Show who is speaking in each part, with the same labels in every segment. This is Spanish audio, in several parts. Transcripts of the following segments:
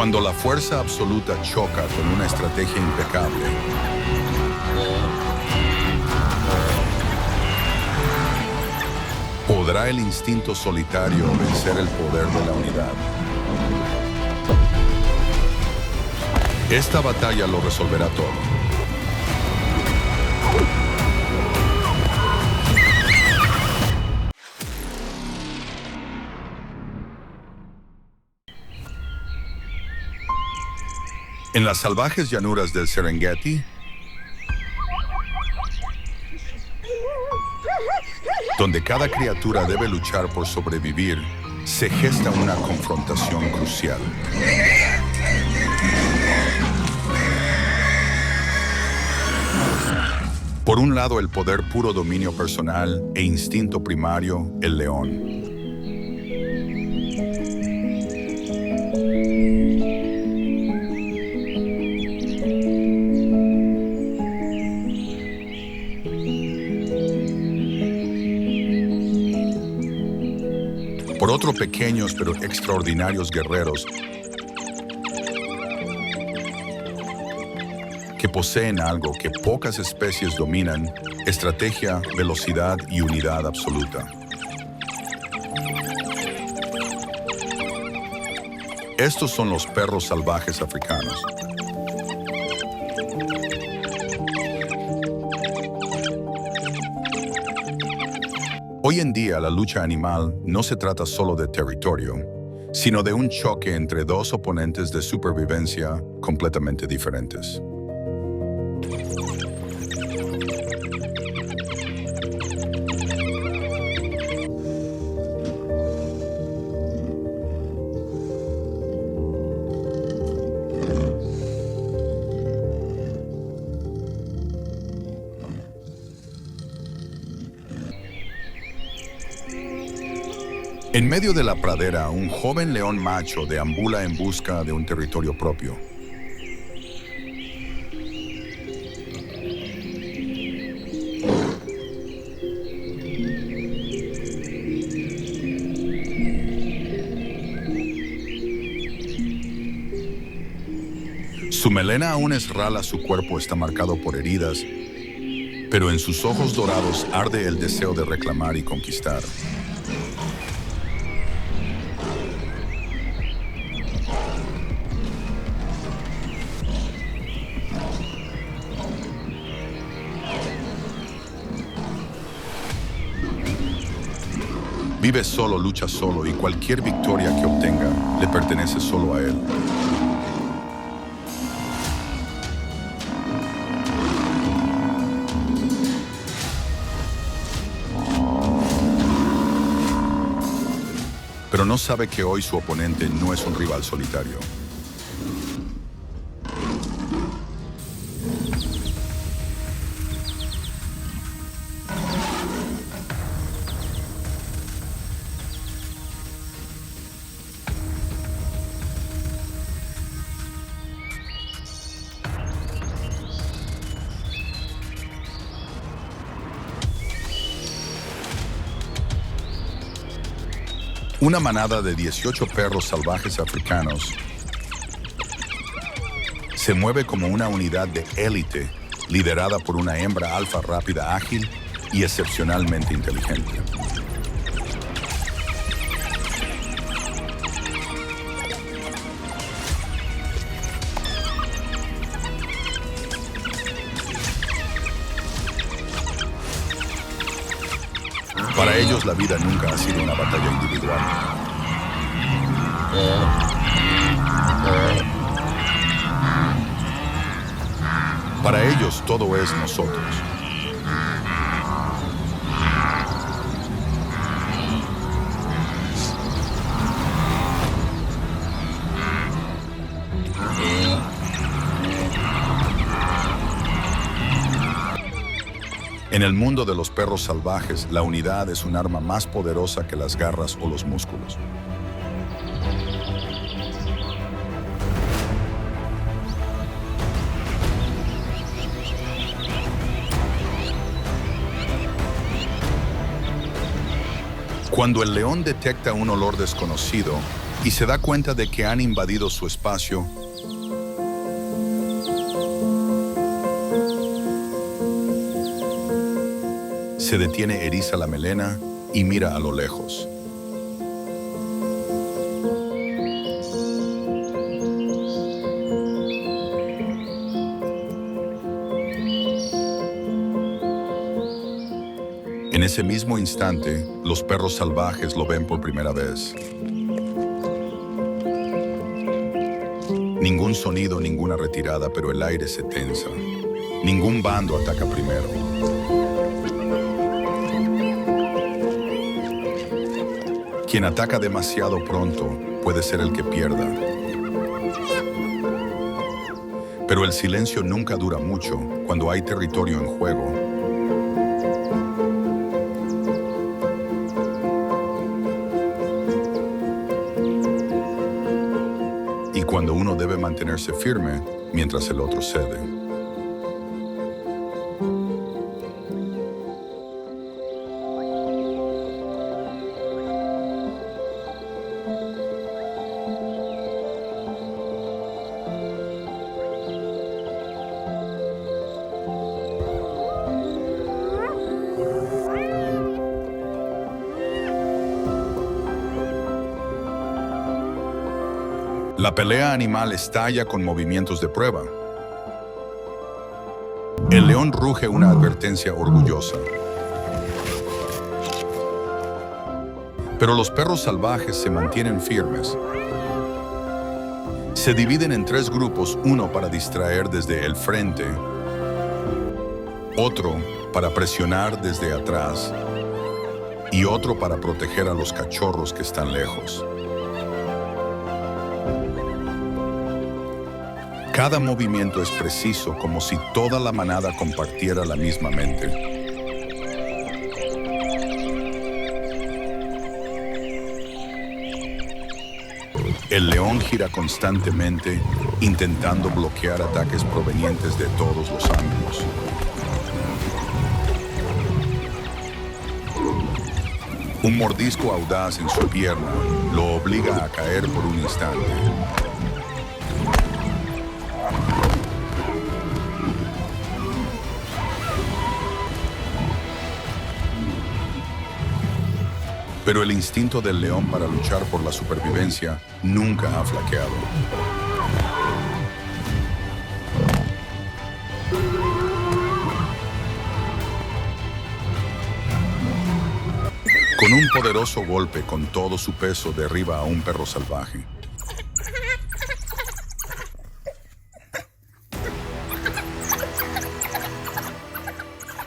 Speaker 1: Cuando la fuerza absoluta choca con una estrategia impecable, ¿podrá el instinto solitario vencer el poder de la unidad? Esta batalla lo resolverá todo. En las salvajes llanuras del Serengeti, donde cada criatura debe luchar por sobrevivir, se gesta una confrontación crucial. Por un lado, el poder puro dominio personal e instinto primario, el león. Por otro, pequeños pero extraordinarios guerreros que poseen algo que pocas especies dominan: estrategia, velocidad y unidad absoluta. Estos son los perros salvajes africanos. Hoy en día, la lucha animal no se trata solo de territorio, sino de un choque entre dos oponentes de supervivencia completamente diferentes. En medio de la pradera, un joven león macho deambula en busca de un territorio propio. Su melena aún es rala, su cuerpo está marcado por heridas, pero en sus ojos dorados arde el deseo de reclamar y conquistar. Vive solo, lucha solo, y cualquier victoria que obtenga le pertenece solo a él. Pero no sabe que hoy su oponente no es un rival solitario. Una manada de 18 perros salvajes africanos se mueve como una unidad de élite liderada por una hembra alfa rápida, ágil y excepcionalmente inteligente. Para ellos, la vida nunca ha sido una batalla individual. Para ellos, todo es nosotros. En el mundo de los perros salvajes, la unidad es un arma más poderosa que las garras o los músculos. Cuando el león detecta un olor desconocido, y se da cuenta de que han invadido su espacio, se detiene, eriza la melena y mira a lo lejos. En ese mismo instante, los perros salvajes lo ven por primera vez. Ningún sonido, ninguna retirada, pero el aire se tensa. Ningún bando ataca primero. Quien ataca demasiado pronto puede ser el que pierda. Pero el silencio nunca dura mucho cuando hay territorio en juego. Y cuando uno debe mantenerse firme mientras el otro cede. La pelea animal estalla con movimientos de prueba. El león ruge una advertencia orgullosa. Pero los perros salvajes se mantienen firmes. Se dividen en 3 grupos, uno para distraer desde el frente, otro para presionar desde atrás y otro para proteger a los cachorros que están lejos. Cada movimiento es preciso, como si toda la manada compartiera la misma mente. El león gira constantemente, intentando bloquear ataques provenientes de todos los ángulos. Un mordisco audaz en su pierna lo obliga a caer por un instante. Pero el instinto del león para luchar por la supervivencia nunca ha flaqueado. Con un poderoso golpe, con todo su peso, derriba a un perro salvaje.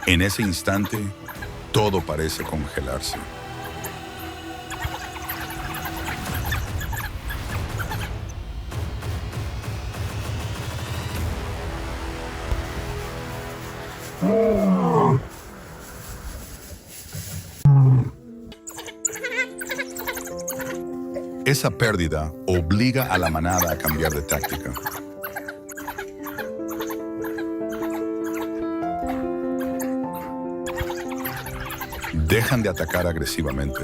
Speaker 1: En ese instante, todo parece congelarse. Esa pérdida obliga a la manada a cambiar de táctica. Dejan de atacar agresivamente.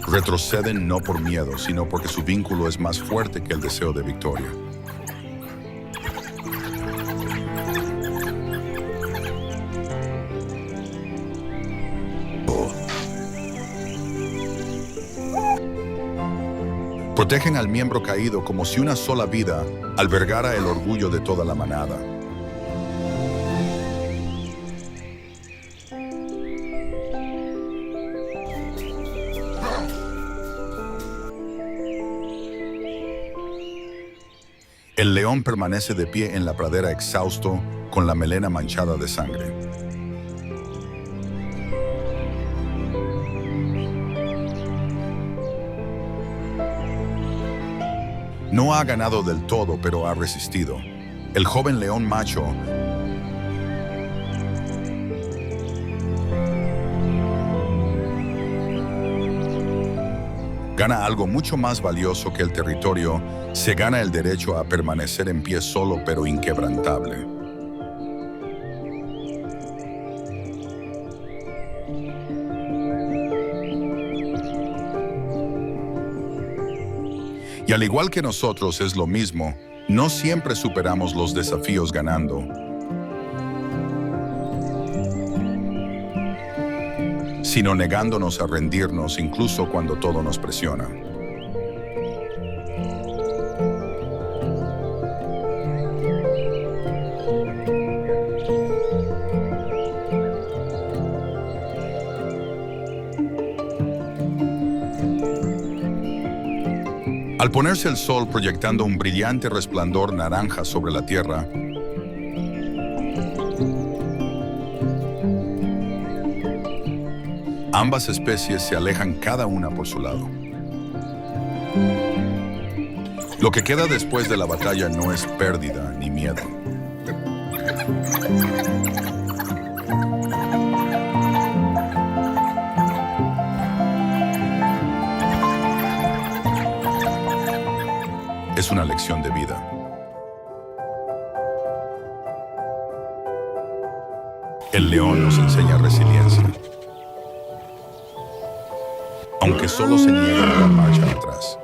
Speaker 1: Retroceden no por miedo, sino porque su vínculo es más fuerte que el deseo de victoria. Protegen al miembro caído como si una sola vida albergara el orgullo de toda la manada. El león permanece de pie en la pradera exhausto, con la melena manchada de sangre. No ha ganado del todo, pero ha resistido. El joven león macho gana algo mucho más valioso que el territorio. Se gana el derecho a permanecer en pie solo pero inquebrantable. Y al igual que nosotros es lo mismo, no siempre superamos los desafíos ganando, sino negándonos a rendirnos incluso cuando todo nos presiona. Al ponerse el sol proyectando un brillante resplandor naranja sobre la tierra, ambas especies se alejan cada una por su lado. Lo que queda después de la batalla no es pérdida ni miedo. Es una lección de vida. El león nos enseña resiliencia, aunque solo se niega a dar marcha atrás.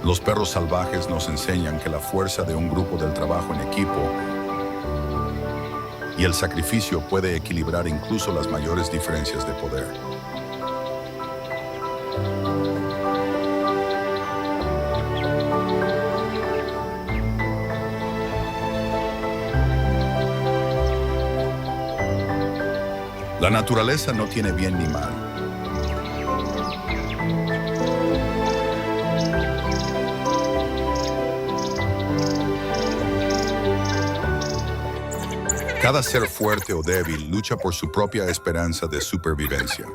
Speaker 1: Los perros salvajes nos enseñan que la fuerza de un grupo del trabajo en equipo y el sacrificio puede equilibrar incluso las mayores diferencias de poder. La naturaleza no tiene bien ni mal. Cada ser fuerte o débil lucha por su propia esperanza de supervivencia.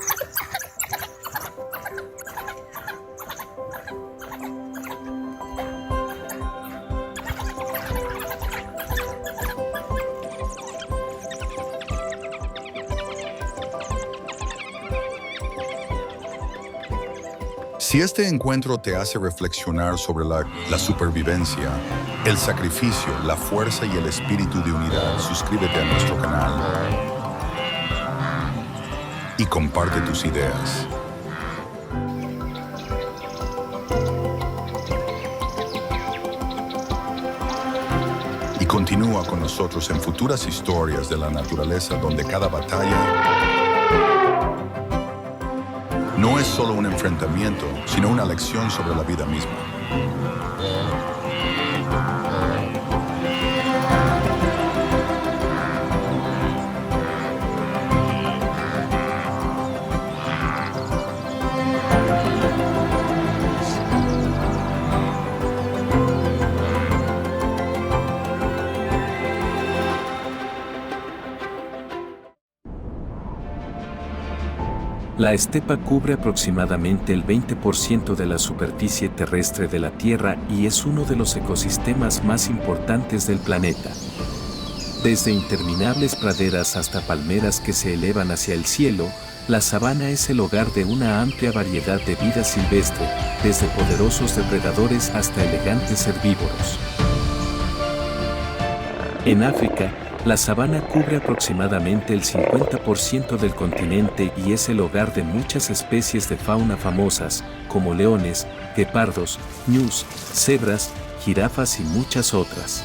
Speaker 1: Si este encuentro te hace reflexionar sobre la supervivencia, el sacrificio, la fuerza y el espíritu de unidad, suscríbete a nuestro canal y comparte tus ideas. Y continúa con nosotros en futuras historias de la naturaleza donde cada batalla no es solo un enfrentamiento, sino una lección sobre la vida misma.
Speaker 2: La estepa cubre aproximadamente el 20% de la superficie terrestre de la Tierra y es uno de los ecosistemas más importantes del planeta. Desde interminables praderas hasta palmeras que se elevan hacia el cielo, la sabana es el hogar de una amplia variedad de vida silvestre, desde poderosos depredadores hasta elegantes herbívoros. En África, la sabana cubre aproximadamente el 50% del continente y es el hogar de muchas especies de fauna famosas, como leones, guepardos, ñus, cebras, jirafas y muchas otras.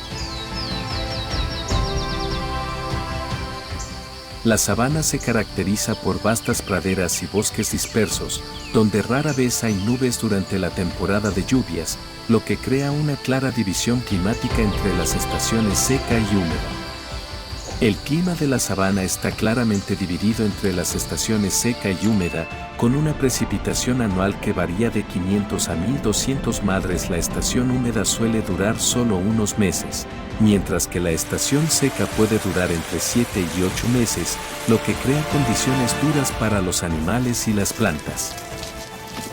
Speaker 2: La sabana se caracteriza por vastas praderas y bosques dispersos, donde rara vez hay nubes durante la temporada de lluvias, lo que crea una clara división climática entre las estaciones seca y húmeda. El clima de la sabana está claramente dividido entre las estaciones seca y húmeda, con una precipitación anual que varía de 500 a 1200 madres. La estación húmeda suele durar solo unos meses, mientras que la estación seca puede durar entre 7 y 8 meses, lo que crea condiciones duras para los animales y las plantas.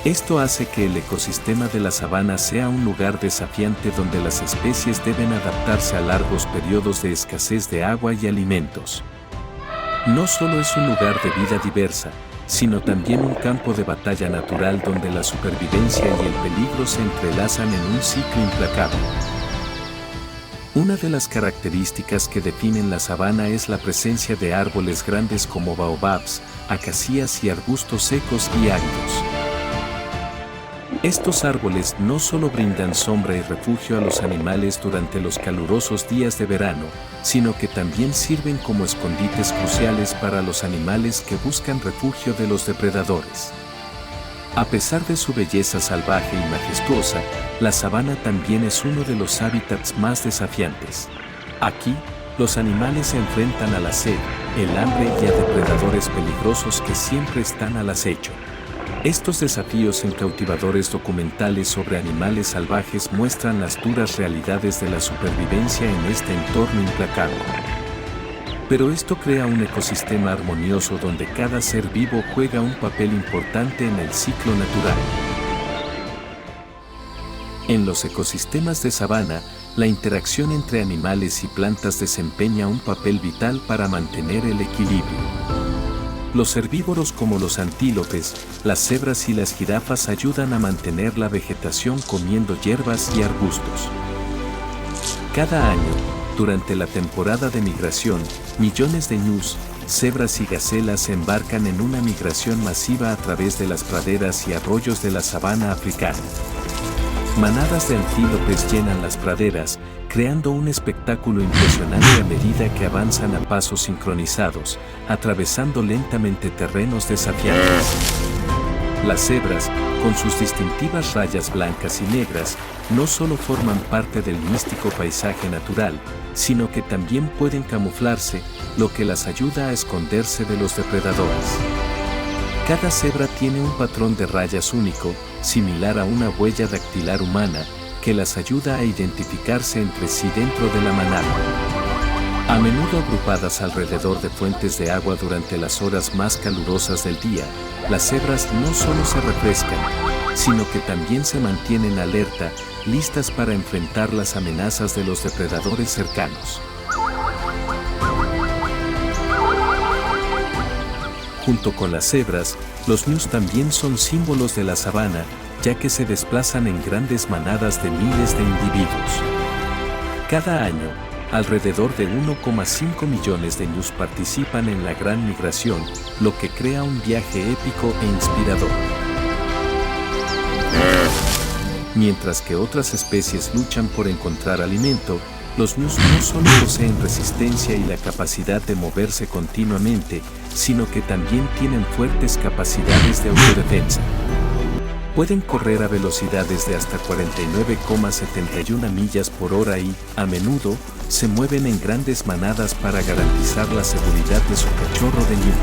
Speaker 2: Esto hace que el ecosistema de la sabana sea un lugar desafiante donde las especies deben adaptarse a largos periodos de escasez de agua y alimentos. No solo es un lugar de vida diversa, sino también un campo de batalla natural donde la supervivencia y el peligro se entrelazan en un ciclo implacable. Una de las características que definen la sabana es la presencia de árboles grandes como baobabs, acacias y arbustos secos y áridos. Estos árboles no solo brindan sombra y refugio a los animales durante los calurosos días de verano, sino que también sirven como escondites cruciales para los animales que buscan refugio de los depredadores. A pesar de su belleza salvaje y majestuosa, la sabana también es uno de los hábitats más desafiantes. Aquí, los animales se enfrentan a la sed, el hambre y a depredadores peligrosos que siempre están al acecho. Estos desafíos en cautivadores documentales sobre animales salvajes muestran las duras realidades de la supervivencia en este entorno implacable. Pero esto crea un ecosistema armonioso donde cada ser vivo juega un papel importante en el ciclo natural. En los ecosistemas de sabana, la interacción entre animales y plantas desempeña un papel vital para mantener el equilibrio. Los herbívoros como los antílopes, las cebras y las jirafas ayudan a mantener la vegetación comiendo hierbas y arbustos. Cada año, durante la temporada de migración, millones de ñus, cebras y gacelas se embarcan en una migración masiva a través de las praderas y arroyos de la sabana africana. Manadas de antílopes llenan las praderas, creando un espectáculo impresionante a medida que avanzan a pasos sincronizados, atravesando lentamente terrenos desafiantes. Las cebras, con sus distintivas rayas blancas y negras, no solo forman parte del místico paisaje natural, sino que también pueden camuflarse, lo que las ayuda a esconderse de los depredadores. Cada cebra tiene un patrón de rayas único, similar a una huella dactilar humana, que las ayuda a identificarse entre sí dentro de la manada. A menudo agrupadas alrededor de fuentes de agua durante las horas más calurosas del día, las cebras no solo se refrescan, sino que también se mantienen alerta, listas para enfrentar las amenazas de los depredadores cercanos. Junto con las cebras, los ñus también son símbolos de la sabana, ya que se desplazan en grandes manadas de miles de individuos. Cada año, alrededor de 1,5 millones de ñus participan en la gran migración, lo que crea un viaje épico e inspirador. Mientras que otras especies luchan por encontrar alimento, los ñus no solo poseen resistencia y la capacidad de moverse continuamente, sino que también tienen fuertes capacidades de autodefensa. Pueden correr a velocidades de hasta 49,71 millas por hora y, a menudo, se mueven en grandes manadas para garantizar la seguridad de su cachorro de ñu.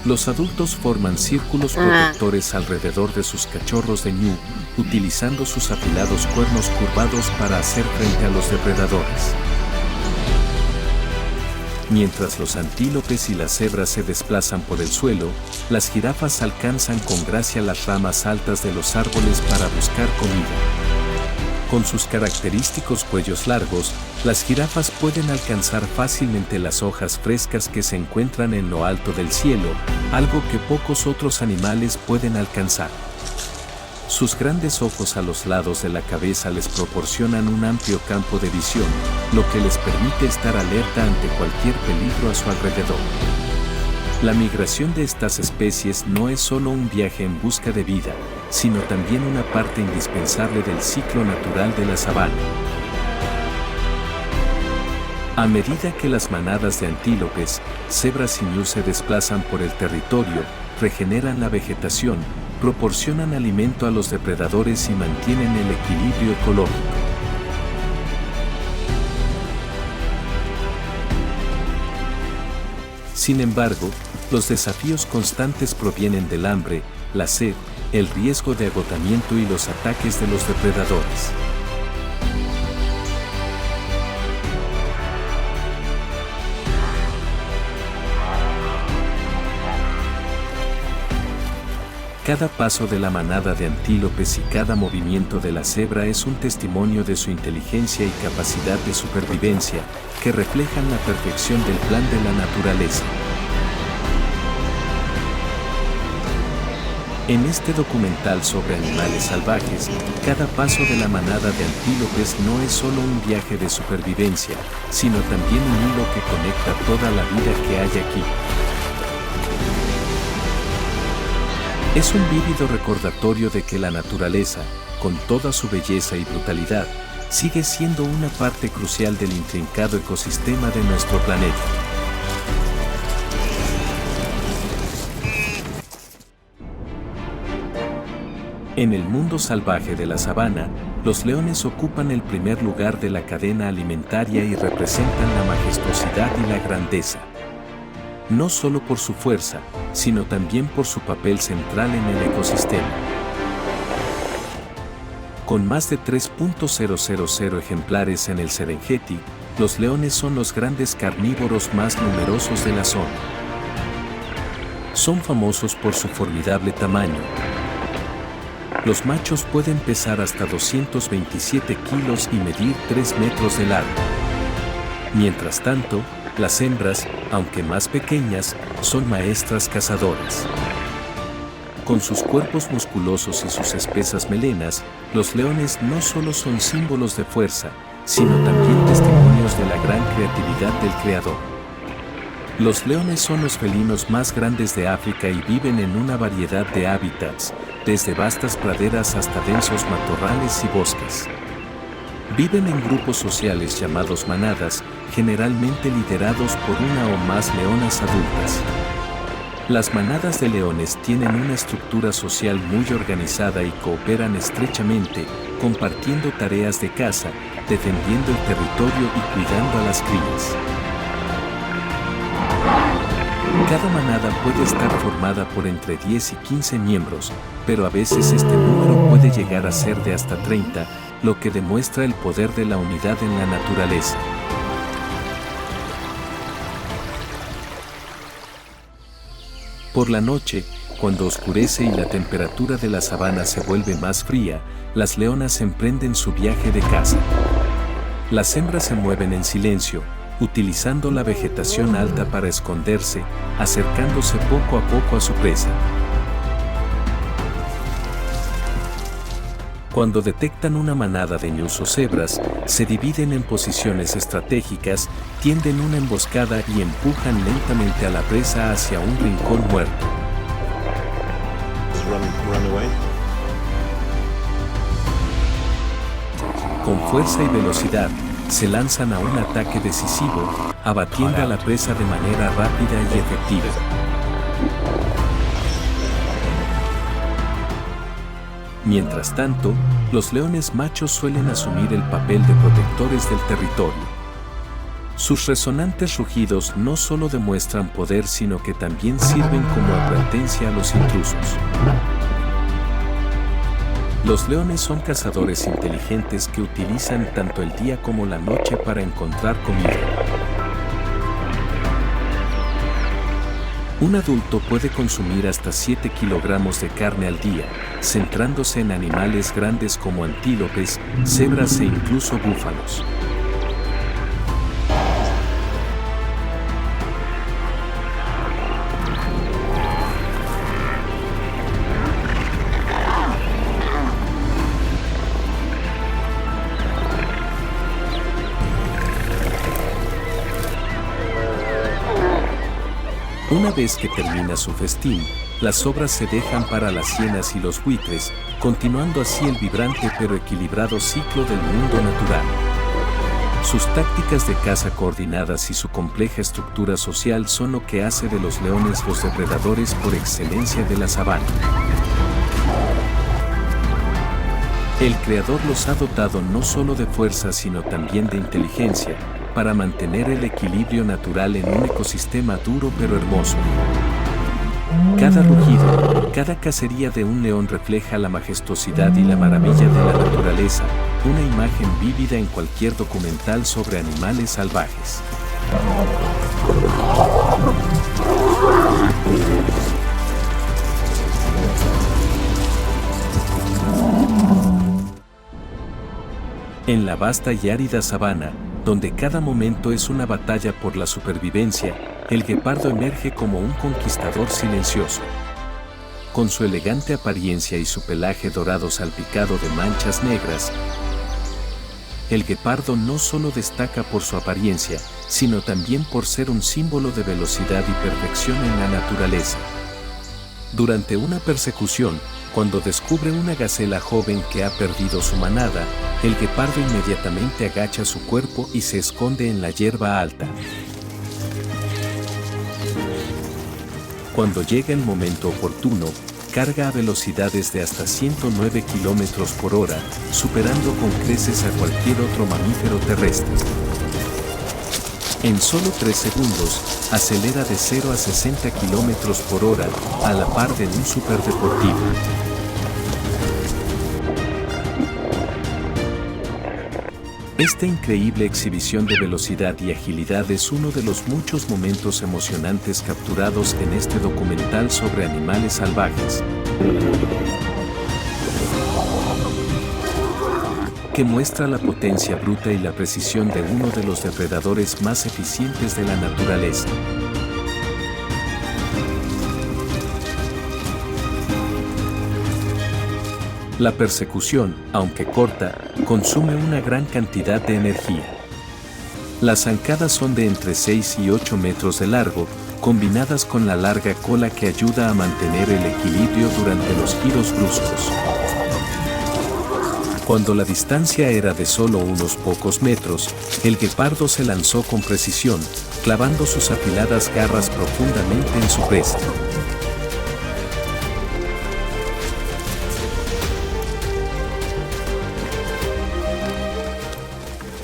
Speaker 2: Los adultos forman círculos protectores alrededor de sus cachorros de ñu, utilizando sus afilados cuernos curvados para hacer frente a los depredadores. Mientras los antílopes y las cebras se desplazan por el suelo, las jirafas alcanzan con gracia las ramas altas de los árboles para buscar comida. Con sus característicos cuellos largos, las jirafas pueden alcanzar fácilmente las hojas frescas que se encuentran en lo alto del cielo, algo que pocos otros animales pueden alcanzar. Sus grandes ojos a los lados de la cabeza les proporcionan un amplio campo de visión, lo que les permite estar alerta ante cualquier peligro a su alrededor. La migración de estas especies no es solo un viaje en busca de vida, sino también una parte indispensable del ciclo natural de la sabana. A medida que las manadas de antílopes, cebras y ñus se desplazan por el territorio, regeneran la vegetación, proporcionan alimento a los depredadores y mantienen el equilibrio ecológico. Sin embargo, los desafíos constantes provienen del hambre, la sed, el riesgo de agotamiento y los ataques de los depredadores. Cada paso de la manada de antílopes y cada movimiento de la cebra es un testimonio de su inteligencia y capacidad de supervivencia, que reflejan la perfección del plan de la naturaleza. En este documental sobre animales salvajes, cada paso de la manada de antílopes no es solo un viaje de supervivencia, sino también un hilo que conecta toda la vida que hay aquí. Es un vívido recordatorio de que la naturaleza, con toda su belleza y brutalidad, sigue siendo una parte crucial del intrincado ecosistema de nuestro planeta. En el mundo salvaje de la sabana, los leones ocupan el primer lugar de la cadena alimentaria y representan la majestuosidad y la grandeza. No solo por su fuerza, sino también por su papel central en el ecosistema. Con más de 3.000 ejemplares en el Serengeti, los leones son los grandes carnívoros más numerosos de la zona. Son famosos por su formidable tamaño. Los machos pueden pesar hasta 227 kilos y medir 3 metros de largo. Mientras tanto, las hembras, aunque más pequeñas, son maestras cazadoras. Con sus cuerpos musculosos y sus espesas melenas, los leones no solo son símbolos de fuerza, sino también testimonios de la gran creatividad del creador. Los leones son los felinos más grandes de África y viven en una variedad de hábitats, desde vastas praderas hasta densos matorrales y bosques. Viven en grupos sociales llamados manadas, generalmente liderados por una o más leonas adultas. Las manadas de leones tienen una estructura social muy organizada y cooperan estrechamente, compartiendo tareas de caza, defendiendo el territorio y cuidando a las crías. Cada manada puede estar formada por entre 10 y 15 miembros, pero a veces este número puede llegar a ser de hasta 30, lo que demuestra el poder de la unidad en la naturaleza. Por la noche, cuando oscurece y la temperatura de la sabana se vuelve más fría, las leonas emprenden su viaje de caza. Las hembras se mueven en silencio, utilizando la vegetación alta para esconderse, acercándose poco a poco a su presa. Cuando detectan una manada de ñus o cebras, se dividen en posiciones estratégicas, tienden una emboscada y empujan lentamente a la presa hacia un rincón muerto. Con fuerza y velocidad, se lanzan a un ataque decisivo, abatiendo a la presa de manera rápida y efectiva. Mientras tanto, los leones machos suelen asumir el papel de protectores del territorio. Sus resonantes rugidos no solo demuestran poder, sino que también sirven como advertencia a los intrusos. Los leones son cazadores inteligentes que utilizan tanto el día como la noche para encontrar comida. Un adulto puede consumir hasta 7 kilogramos de carne al día, centrándose en animales grandes como antílopes, cebras e incluso búfalos. Una vez que termina su festín, las sobras se dejan para las hienas y los buitres, continuando así el vibrante pero equilibrado ciclo del mundo natural. Sus tácticas de caza coordinadas y su compleja estructura social son lo que hace de los leones los depredadores por excelencia de la sabana. El creador los ha dotado no solo de fuerza sino también de inteligencia, para mantener el equilibrio natural en un ecosistema duro pero hermoso. Cada rugido, cada cacería de un león refleja la majestuosidad y la maravilla de la naturaleza, una imagen vívida en cualquier documental sobre animales salvajes. En la vasta y árida sabana, donde cada momento es una batalla por la supervivencia, el guepardo emerge como un conquistador silencioso. Con su elegante apariencia y su pelaje dorado salpicado de manchas negras, el guepardo no solo destaca por su apariencia, sino también por ser un símbolo de velocidad y perfección en la naturaleza. Durante una persecución, cuando descubre una gacela joven que ha perdido su manada, el guepardo inmediatamente agacha su cuerpo y se esconde en la hierba alta. Cuando llega el momento oportuno, carga a velocidades de hasta 109 km por hora, superando con creces a cualquier otro mamífero terrestre. En solo 3 segundos, acelera de 0 a 60 km por hora, a la par de un superdeportivo. Esta increíble exhibición de velocidad y agilidad es uno de los muchos momentos emocionantes capturados en este documental sobre animales salvajes, que muestra la potencia bruta y la precisión de uno de los depredadores más eficientes de la naturaleza. La persecución, aunque corta, consume una gran cantidad de energía. Las zancadas son de entre 6 y 8 metros de largo, combinadas con la larga cola que ayuda a mantener el equilibrio durante los giros bruscos. Cuando la distancia era de solo unos pocos metros, el guepardo se lanzó con precisión, clavando sus afiladas garras profundamente en su presa.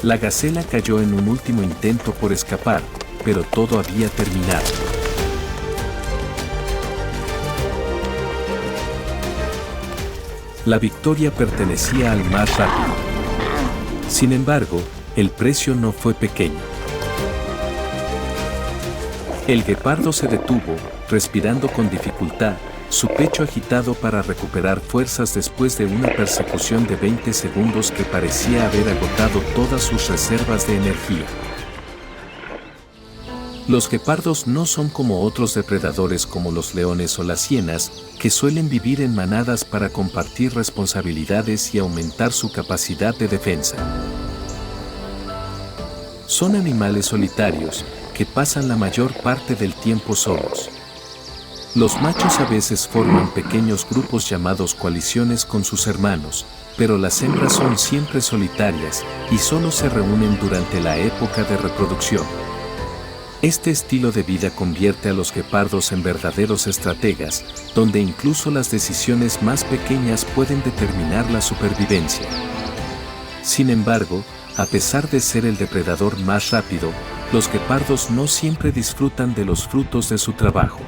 Speaker 2: La gacela cayó en un último intento por escapar, pero todo había terminado. La victoria pertenecía al más rápido. Sin embargo, el precio no fue pequeño. El guepardo se detuvo, respirando con dificultad, su pecho agitado para recuperar fuerzas después de una persecución de 20 segundos que parecía haber agotado todas sus reservas de energía. Los guepardos no son como otros depredadores como los leones o las hienas, que suelen vivir en manadas para compartir responsabilidades y aumentar su capacidad de defensa. Son animales solitarios, que pasan la mayor parte del tiempo solos. Los machos a veces forman pequeños grupos llamados coaliciones con sus hermanos, pero las hembras son siempre solitarias y solo se reúnen durante la época de reproducción. Este estilo de vida convierte a los guepardos en verdaderos estrategas, donde incluso las decisiones más pequeñas pueden determinar la supervivencia. Sin embargo, a pesar de ser el depredador más rápido, los guepardos no siempre disfrutan de los frutos de su trabajo.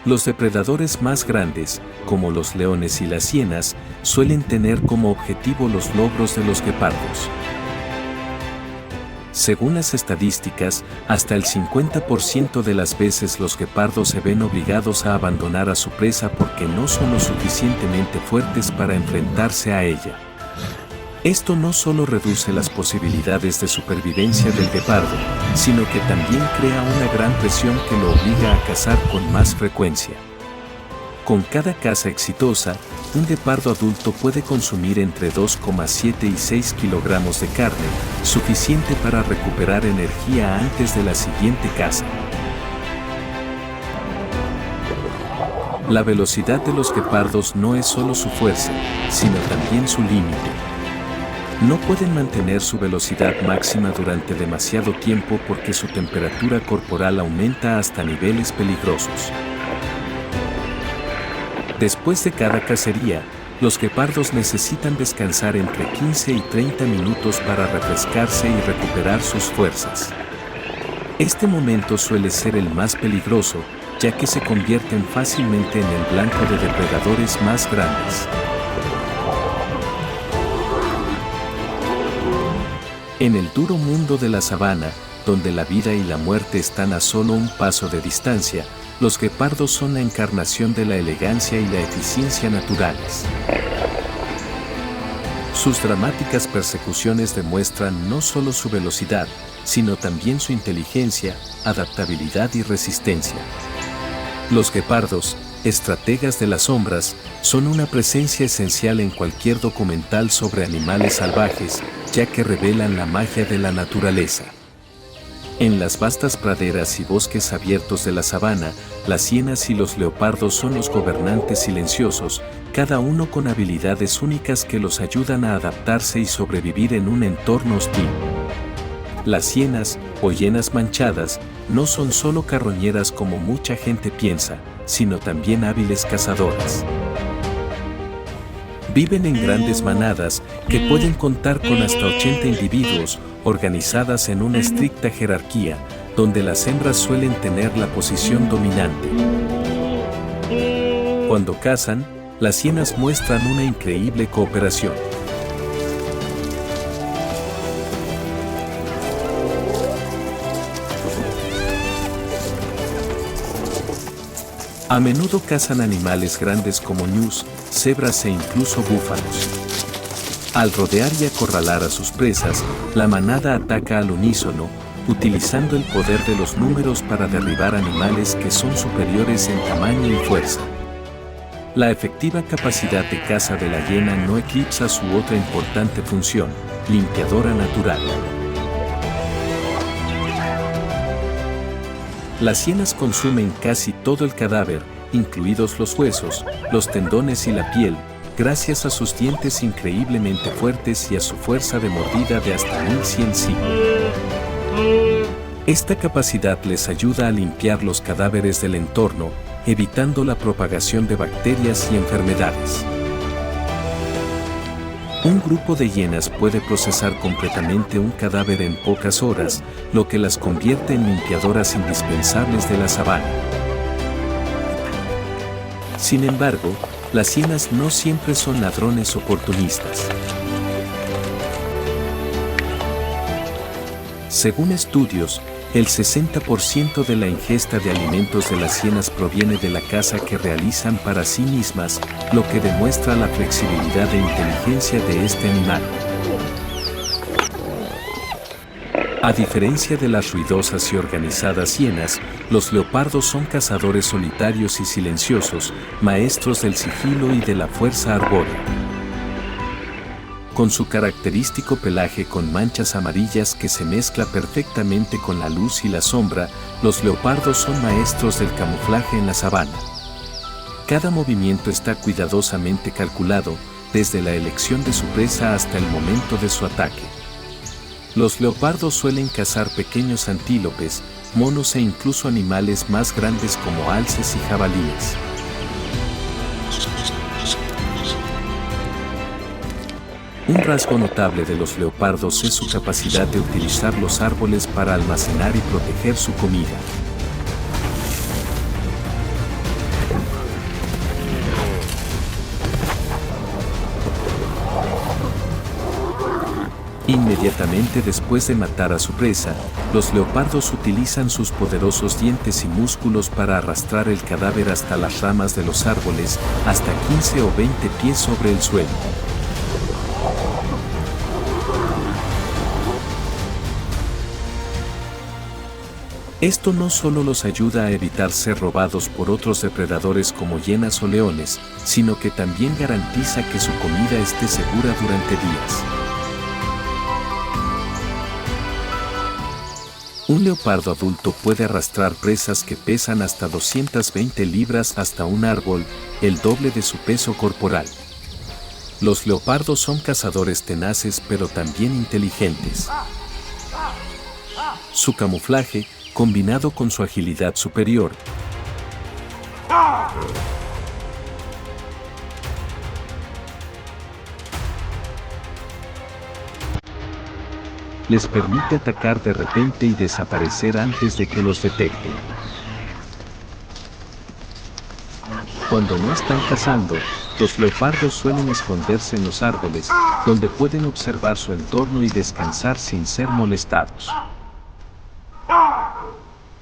Speaker 2: Los depredadores más grandes, como los leones y las hienas, suelen tener como objetivo los logros de los guepardos. Según las estadísticas, hasta el 50% de las veces los guepardos se ven obligados a abandonar a su presa porque no son lo suficientemente fuertes para enfrentarse a ella. Esto no solo reduce las posibilidades de supervivencia del guepardo, sino que también crea una gran presión que lo obliga a cazar con más frecuencia. Con cada caza exitosa, un guepardo adulto puede consumir entre 2,7 y 6 kilogramos de carne, suficiente para recuperar energía antes de la siguiente caza. La velocidad de los guepardos no es solo su fuerza, sino también su límite. No pueden mantener su velocidad máxima durante demasiado tiempo porque su temperatura corporal aumenta hasta niveles peligrosos. Después de cada cacería, los guepardos necesitan descansar entre 15 y 30 minutos para refrescarse y recuperar sus fuerzas. Este momento suele ser el más peligroso, ya que se convierten fácilmente en el blanco de depredadores más grandes. En el duro mundo de la sabana, donde la vida y la muerte están a solo un paso de distancia, los guepardos son la encarnación de la elegancia y la eficiencia naturales. Sus dramáticas persecuciones demuestran no solo su velocidad, sino también su inteligencia, adaptabilidad y resistencia. Los guepardos, estrategas de las sombras, son una presencia esencial en cualquier documental sobre animales salvajes, ya que revelan la magia de la naturaleza. En las vastas praderas y bosques abiertos de la sabana, las hienas y los leopardos son los gobernantes silenciosos, cada uno con habilidades únicas que los ayudan a adaptarse y sobrevivir en un entorno hostil. Las hienas, o hienas manchadas, no son solo carroñeras como mucha gente piensa, sino también hábiles cazadoras. Viven en grandes manadas que pueden contar con hasta 80 individuos, organizadas en una estricta jerarquía, donde las hembras suelen tener la posición dominante. Cuando cazan, las hienas muestran una increíble cooperación. A menudo cazan animales grandes como ñus, cebras e incluso búfalos. Al rodear y acorralar a sus presas, la manada ataca al unísono, utilizando el poder de los números para derribar animales que son superiores en tamaño y fuerza. La efectiva capacidad de caza de la hiena no eclipsa su otra importante función, limpiadora natural. Las hienas consumen casi todo el cadáver, incluidos los huesos, los tendones y la piel, gracias a sus dientes increíblemente fuertes y a su fuerza de mordida de hasta 1100 sí. Esta capacidad les ayuda a limpiar los cadáveres del entorno, evitando la propagación de bacterias y enfermedades. Un grupo de hienas puede procesar completamente un cadáver en pocas horas, lo que las convierte en limpiadoras indispensables de la sabana. Sin embargo, las hienas no siempre son ladrones oportunistas. Según estudios, el 60% de la ingesta de alimentos de las hienas proviene de la caza que realizan para sí mismas, lo que demuestra la flexibilidad e inteligencia de este animal. A diferencia de las ruidosas y organizadas hienas, los leopardos son cazadores solitarios y silenciosos, maestros del sigilo y de la fuerza arbórea. Con su característico pelaje con manchas amarillas que se mezcla perfectamente con la luz y la sombra, los leopardos son maestros del camuflaje en la sabana. Cada movimiento está cuidadosamente calculado, desde la elección de su presa hasta el momento de su ataque. Los leopardos suelen cazar pequeños antílopes, monos e incluso animales más grandes como alces y jabalíes. Un rasgo notable de los leopardos es su capacidad de utilizar los árboles para almacenar y proteger su comida. Inmediatamente después de matar a su presa, los leopardos utilizan sus poderosos dientes y músculos para arrastrar el cadáver hasta las ramas de los árboles, hasta 15 o 20 pies sobre el suelo. Esto no solo los ayuda a evitar ser robados por otros depredadores como hienas o leones, sino que también garantiza que su comida esté segura durante días. Un leopardo adulto puede arrastrar presas que pesan hasta 220 libras hasta un árbol, el doble de su peso corporal. Los leopardos son cazadores tenaces pero también inteligentes. Su camuflaje, combinado con su agilidad superior, les permite atacar de repente y desaparecer antes de que los detecten. Cuando no están cazando, los leopardos suelen esconderse en los árboles, donde pueden observar su entorno y descansar sin ser molestados.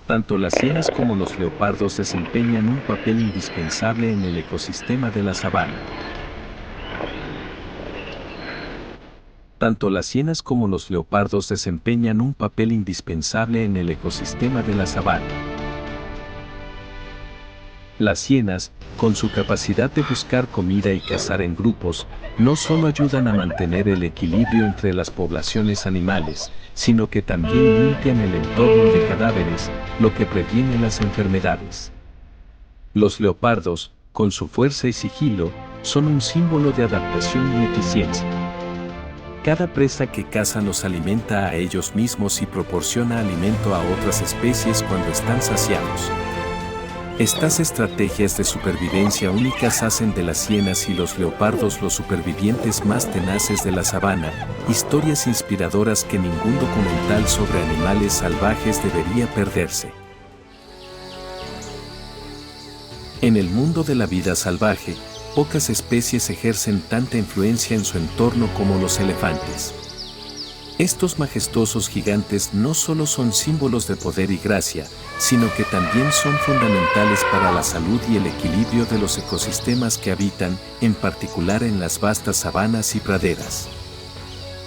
Speaker 2: Tanto las hienas como los leopardos desempeñan un papel indispensable en el ecosistema de la sabana. Tanto las hienas como los leopardos desempeñan un papel indispensable en el ecosistema de la sabana. Las hienas, con su capacidad de buscar comida y cazar en grupos, no solo ayudan a mantener el equilibrio entre las poblaciones animales, sino que también limpian el entorno de cadáveres, lo que previene las enfermedades. Los leopardos, con su fuerza y sigilo, son un símbolo de adaptación y eficiencia. Cada presa que cazan los alimenta a ellos mismos y proporciona alimento a otras especies cuando están saciados. Estas estrategias de supervivencia únicas hacen de las hienas y los leopardos los supervivientes más tenaces de la sabana, historias inspiradoras que ningún documental sobre animales salvajes debería perderse. En el mundo de la vida salvaje, pocas especies ejercen tanta influencia en su entorno como los elefantes. Estos majestuosos gigantes no solo son símbolos de poder y gracia, sino que también son fundamentales para la salud y el equilibrio de los ecosistemas que habitan, en particular en las vastas sabanas y praderas.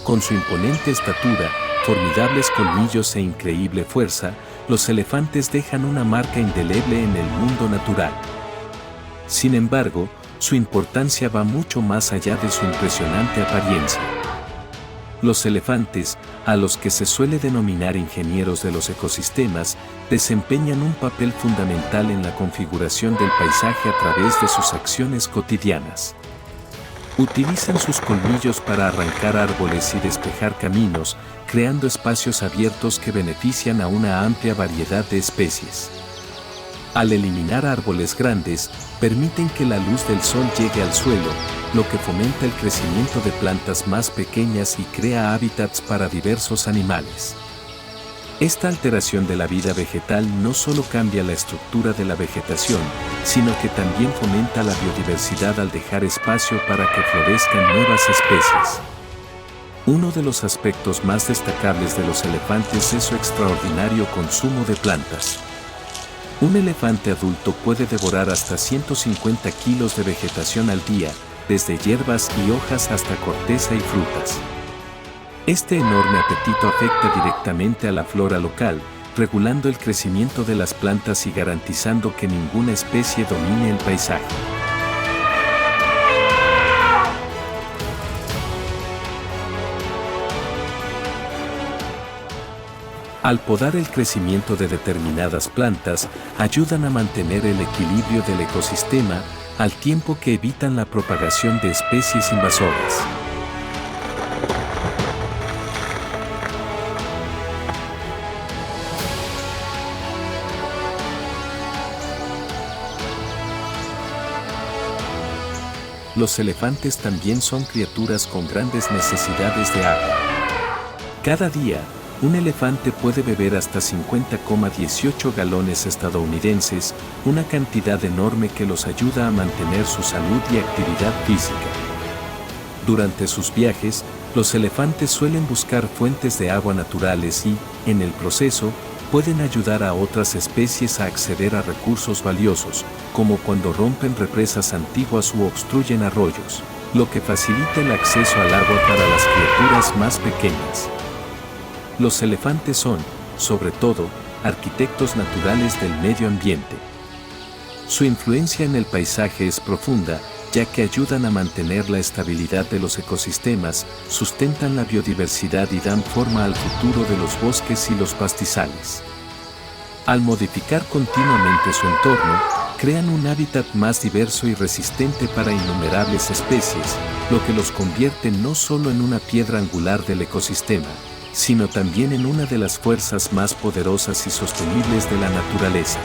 Speaker 2: Con su imponente estatura, formidables colmillos e increíble fuerza, los elefantes dejan una marca indeleble en el mundo natural. Sin embargo, su importancia va mucho más allá de su impresionante apariencia. Los elefantes, a los que se suele denominar ingenieros de los ecosistemas, desempeñan un papel fundamental en la configuración del paisaje a través de sus acciones cotidianas. Utilizan sus colmillos para arrancar árboles y despejar caminos, creando espacios abiertos que benefician a una amplia variedad de especies. Al eliminar árboles grandes, permiten que la luz del sol llegue al suelo, lo que fomenta el crecimiento de plantas más pequeñas y crea hábitats para diversos animales. Esta alteración de la vida vegetal no solo cambia la estructura de la vegetación, sino que también fomenta la biodiversidad al dejar espacio para que florezcan nuevas especies. Uno de los aspectos más destacables de los elefantes es su extraordinario consumo de plantas. Un elefante adulto puede devorar hasta 150 kilos de vegetación al día, desde hierbas y hojas hasta corteza y frutas. Este enorme apetito afecta directamente a la flora local, regulando el crecimiento de las plantas y garantizando que ninguna especie domine el paisaje. Al podar el crecimiento de determinadas plantas, ayudan a mantener el equilibrio del ecosistema, al tiempo que evitan la propagación de especies invasoras. Los elefantes también son criaturas con grandes necesidades de agua. Cada día, un elefante puede beber hasta 50,18 galones estadounidenses, una cantidad enorme que los ayuda a mantener su salud y actividad física. Durante sus viajes, los elefantes suelen buscar fuentes de agua naturales y, en el proceso, pueden ayudar a otras especies a acceder a recursos valiosos, como cuando rompen represas antiguas u obstruyen arroyos, lo que facilita el acceso al agua para las criaturas más pequeñas. Los elefantes son, sobre todo, arquitectos naturales del medio ambiente. Su influencia en el paisaje es profunda, ya que ayudan a mantener la estabilidad de los ecosistemas, sustentan la biodiversidad y dan forma al futuro de los bosques y los pastizales. Al modificar continuamente su entorno, crean un hábitat más diverso y resistente para innumerables especies, lo que los convierte no solo en una piedra angular del ecosistema, sino también en una de las fuerzas más poderosas y sostenibles de la naturaleza.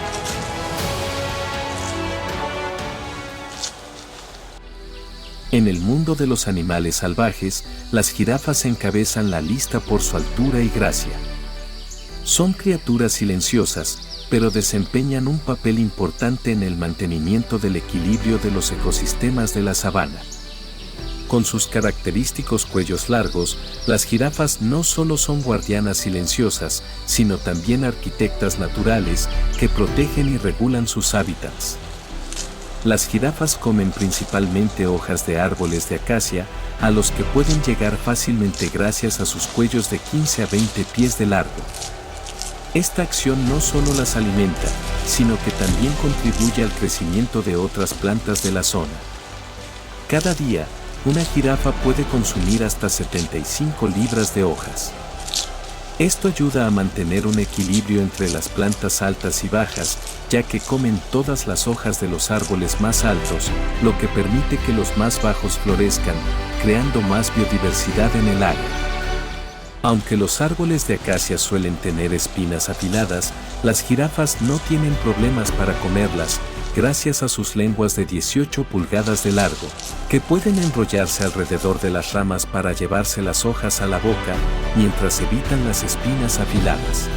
Speaker 2: En el mundo de los animales salvajes, las jirafas encabezan la lista por su altura y gracia. Son criaturas silenciosas, pero desempeñan un papel importante en el mantenimiento del equilibrio de los ecosistemas de la sabana. Con sus característicos cuellos largos, las jirafas no solo son guardianas silenciosas, sino también arquitectas naturales que protegen y regulan sus hábitats. Las jirafas comen principalmente hojas de árboles de acacia, a los que pueden llegar fácilmente gracias a sus cuellos de 15 a 20 pies de largo. Esta acción no solo las alimenta, sino que también contribuye al crecimiento de otras plantas de la zona. Cada día, una jirafa puede consumir hasta 75 libras de hojas. Esto ayuda a mantener un equilibrio entre las plantas altas y bajas, ya que comen todas las hojas de los árboles más altos, lo que permite que los más bajos florezcan, creando más biodiversidad en el área. Aunque los árboles de acacia suelen tener espinas afiladas, las jirafas no tienen problemas para comerlas, gracias a sus lenguas de 18 pulgadas de largo, que pueden enrollarse alrededor de las ramas para llevarse las hojas a la boca, mientras evitan las espinas afiladas.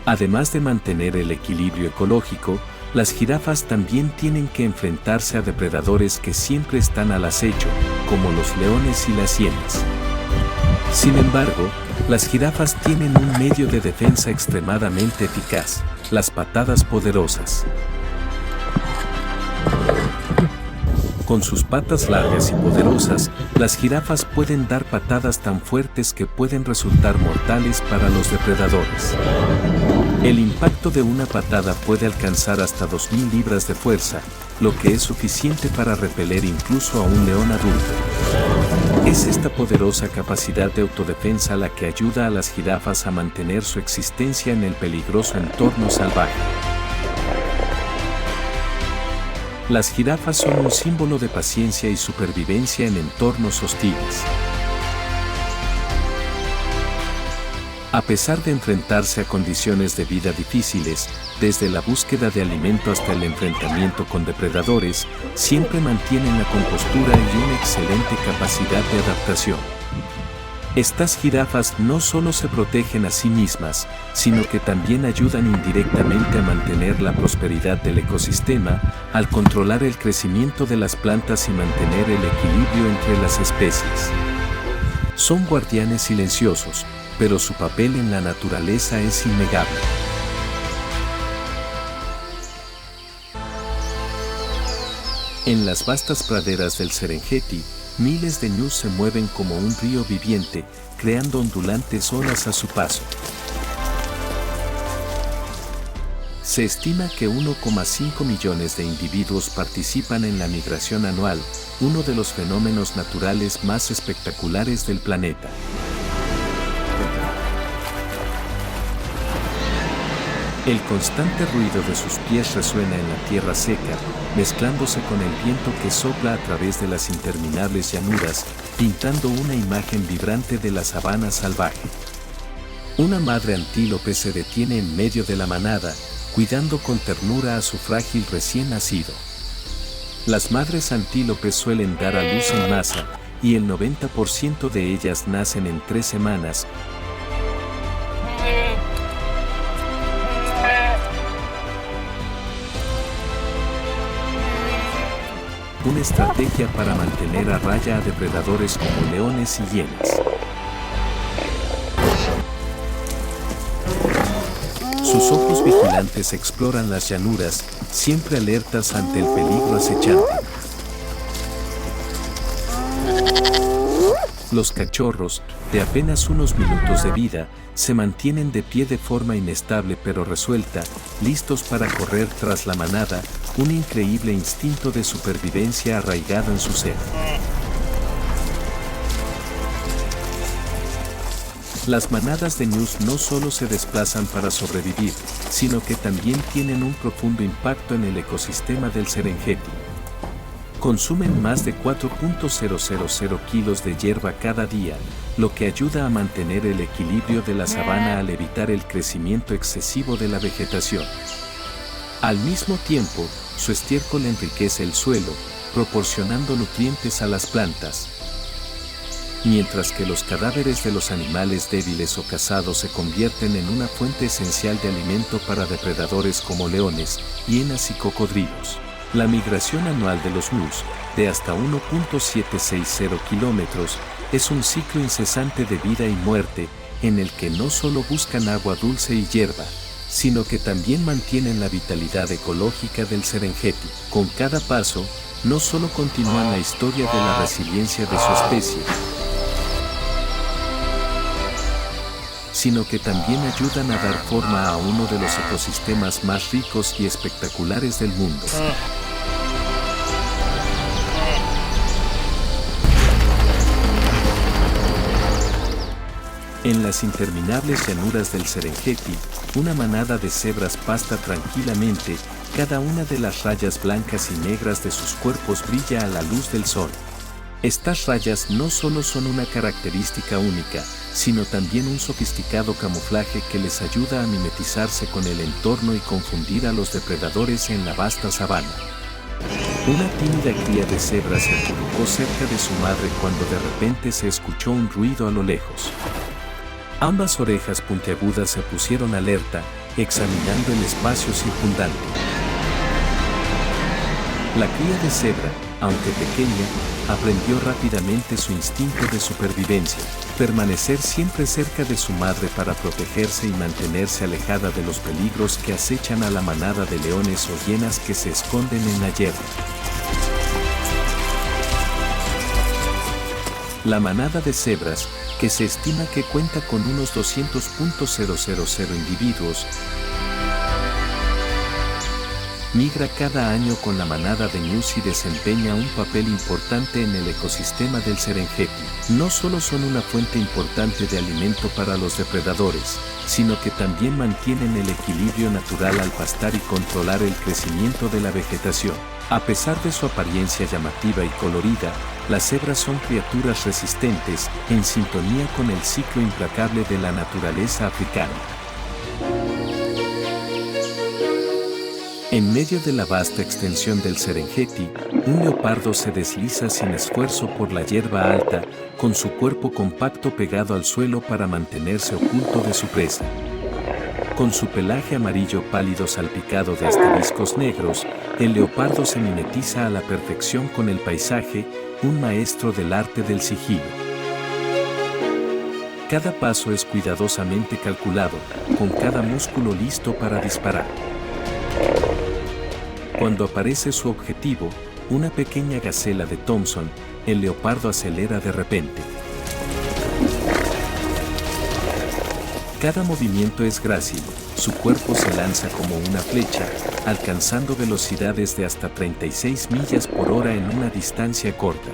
Speaker 2: Además de mantener el equilibrio ecológico, las jirafas también tienen que enfrentarse a depredadores que siempre están al acecho, como los leones y las hienas. Sin embargo, las jirafas tienen un medio de defensa extremadamente eficaz: las patadas poderosas. Con sus patas largas y poderosas, las jirafas pueden dar patadas tan fuertes que pueden resultar mortales para los depredadores. El impacto de una patada puede alcanzar hasta 2000 libras de fuerza, lo que es suficiente para repeler incluso a un león adulto. Es esta poderosa capacidad de autodefensa la que ayuda a las jirafas a mantener su existencia en el peligroso entorno salvaje. Las jirafas son un símbolo de paciencia y supervivencia en entornos hostiles. A pesar de enfrentarse a condiciones de vida difíciles, desde la búsqueda de alimento hasta el enfrentamiento con depredadores, siempre mantienen la compostura y una excelente capacidad de adaptación. Estas jirafas no solo se protegen a sí mismas, sino que también ayudan indirectamente a mantener la prosperidad del ecosistema, al controlar el crecimiento de las plantas y mantener el equilibrio entre las especies. Son guardianes silenciosos, pero su papel en la naturaleza es innegable. En las vastas praderas del Serengeti, miles de ñus se mueven como un río viviente, creando ondulantes olas a su paso. Se estima que 1,5 millones de individuos participan en la migración anual, uno de los fenómenos naturales más espectaculares del planeta. El constante ruido de sus pies resuena en la tierra seca, mezclándose con el viento que sopla a través de las interminables llanuras, pintando una imagen vibrante de la sabana salvaje. Una madre antílope se detiene en medio de la manada, cuidando con ternura a su frágil recién nacido. Las madres antílopes suelen dar a luz en masa, y el 90% de ellas nacen en 3 semanas, una estrategia para mantener a raya a depredadores como leones y hienas. Sus ojos vigilantes exploran las llanuras, siempre alertas ante el peligro acechante. Los cachorros, de apenas unos minutos de vida, se mantienen de pie de forma inestable pero resuelta, listos para correr tras la manada, un increíble instinto de supervivencia arraigado en su ser. Las manadas de ñus no solo se desplazan para sobrevivir, sino que también tienen un profundo impacto en el ecosistema del Serengeti. Consumen más de 4.000 kilos de hierba cada día, lo que ayuda a mantener el equilibrio de la sabana al evitar el crecimiento excesivo de la vegetación. Al mismo tiempo, su estiércol enriquece el suelo, proporcionando nutrientes a las plantas. Mientras que los cadáveres de los animales débiles o cazados se convierten en una fuente esencial de alimento para depredadores como leones, hienas y cocodrilos. La migración anual de los ñus, de hasta 1.760 kilómetros, es un ciclo incesante de vida y muerte, en el que no solo buscan agua dulce y hierba, sino que también mantienen la vitalidad ecológica del Serengeti. Con cada paso, no solo continúan la historia de la resiliencia de su especie, sino que también ayudan a dar forma a uno de los ecosistemas más ricos y espectaculares del mundo. En las interminables llanuras del Serengeti, una manada de cebras pasta tranquilamente, cada una de las rayas blancas y negras de sus cuerpos brilla a la luz del sol. Estas rayas no solo son una característica única, sino también un sofisticado camuflaje que les ayuda a mimetizarse con el entorno y confundir a los depredadores en la vasta sabana. Una tímida cría de cebra se acurrucó cerca de su madre cuando de repente se escuchó un ruido a lo lejos. Ambas orejas puntiagudas se pusieron alerta, examinando el espacio circundante. La cría de cebra, aunque pequeña, aprendió rápidamente su instinto de supervivencia, permanecer siempre cerca de su madre para protegerse y mantenerse alejada de los peligros que acechan a la manada de leones o hienas que se esconden en la hierba. La manada de cebras, que se estima que cuenta con unos 200.000 individuos, migra cada año con la manada de ñus y desempeña un papel importante en el ecosistema del Serengeti. No solo son una fuente importante de alimento para los depredadores, sino que también mantienen el equilibrio natural al pastar y controlar el crecimiento de la vegetación. A pesar de su apariencia llamativa y colorida, las cebras son criaturas resistentes, en sintonía con el ciclo implacable de la naturaleza africana. En medio de la vasta extensión del Serengeti, un leopardo se desliza sin esfuerzo por la hierba alta, con su cuerpo compacto pegado al suelo para mantenerse oculto de su presa. Con su pelaje amarillo pálido salpicado de asteriscos negros, el leopardo se mimetiza a la perfección con el paisaje, un maestro del arte del sigilo. Cada paso es cuidadosamente calculado, con cada músculo listo para disparar. Cuando aparece su objetivo, una pequeña gacela de Thompson, el leopardo acelera de repente. Cada movimiento es grácil, su cuerpo se lanza como una flecha, alcanzando velocidades de hasta 36 millas por hora en una distancia corta.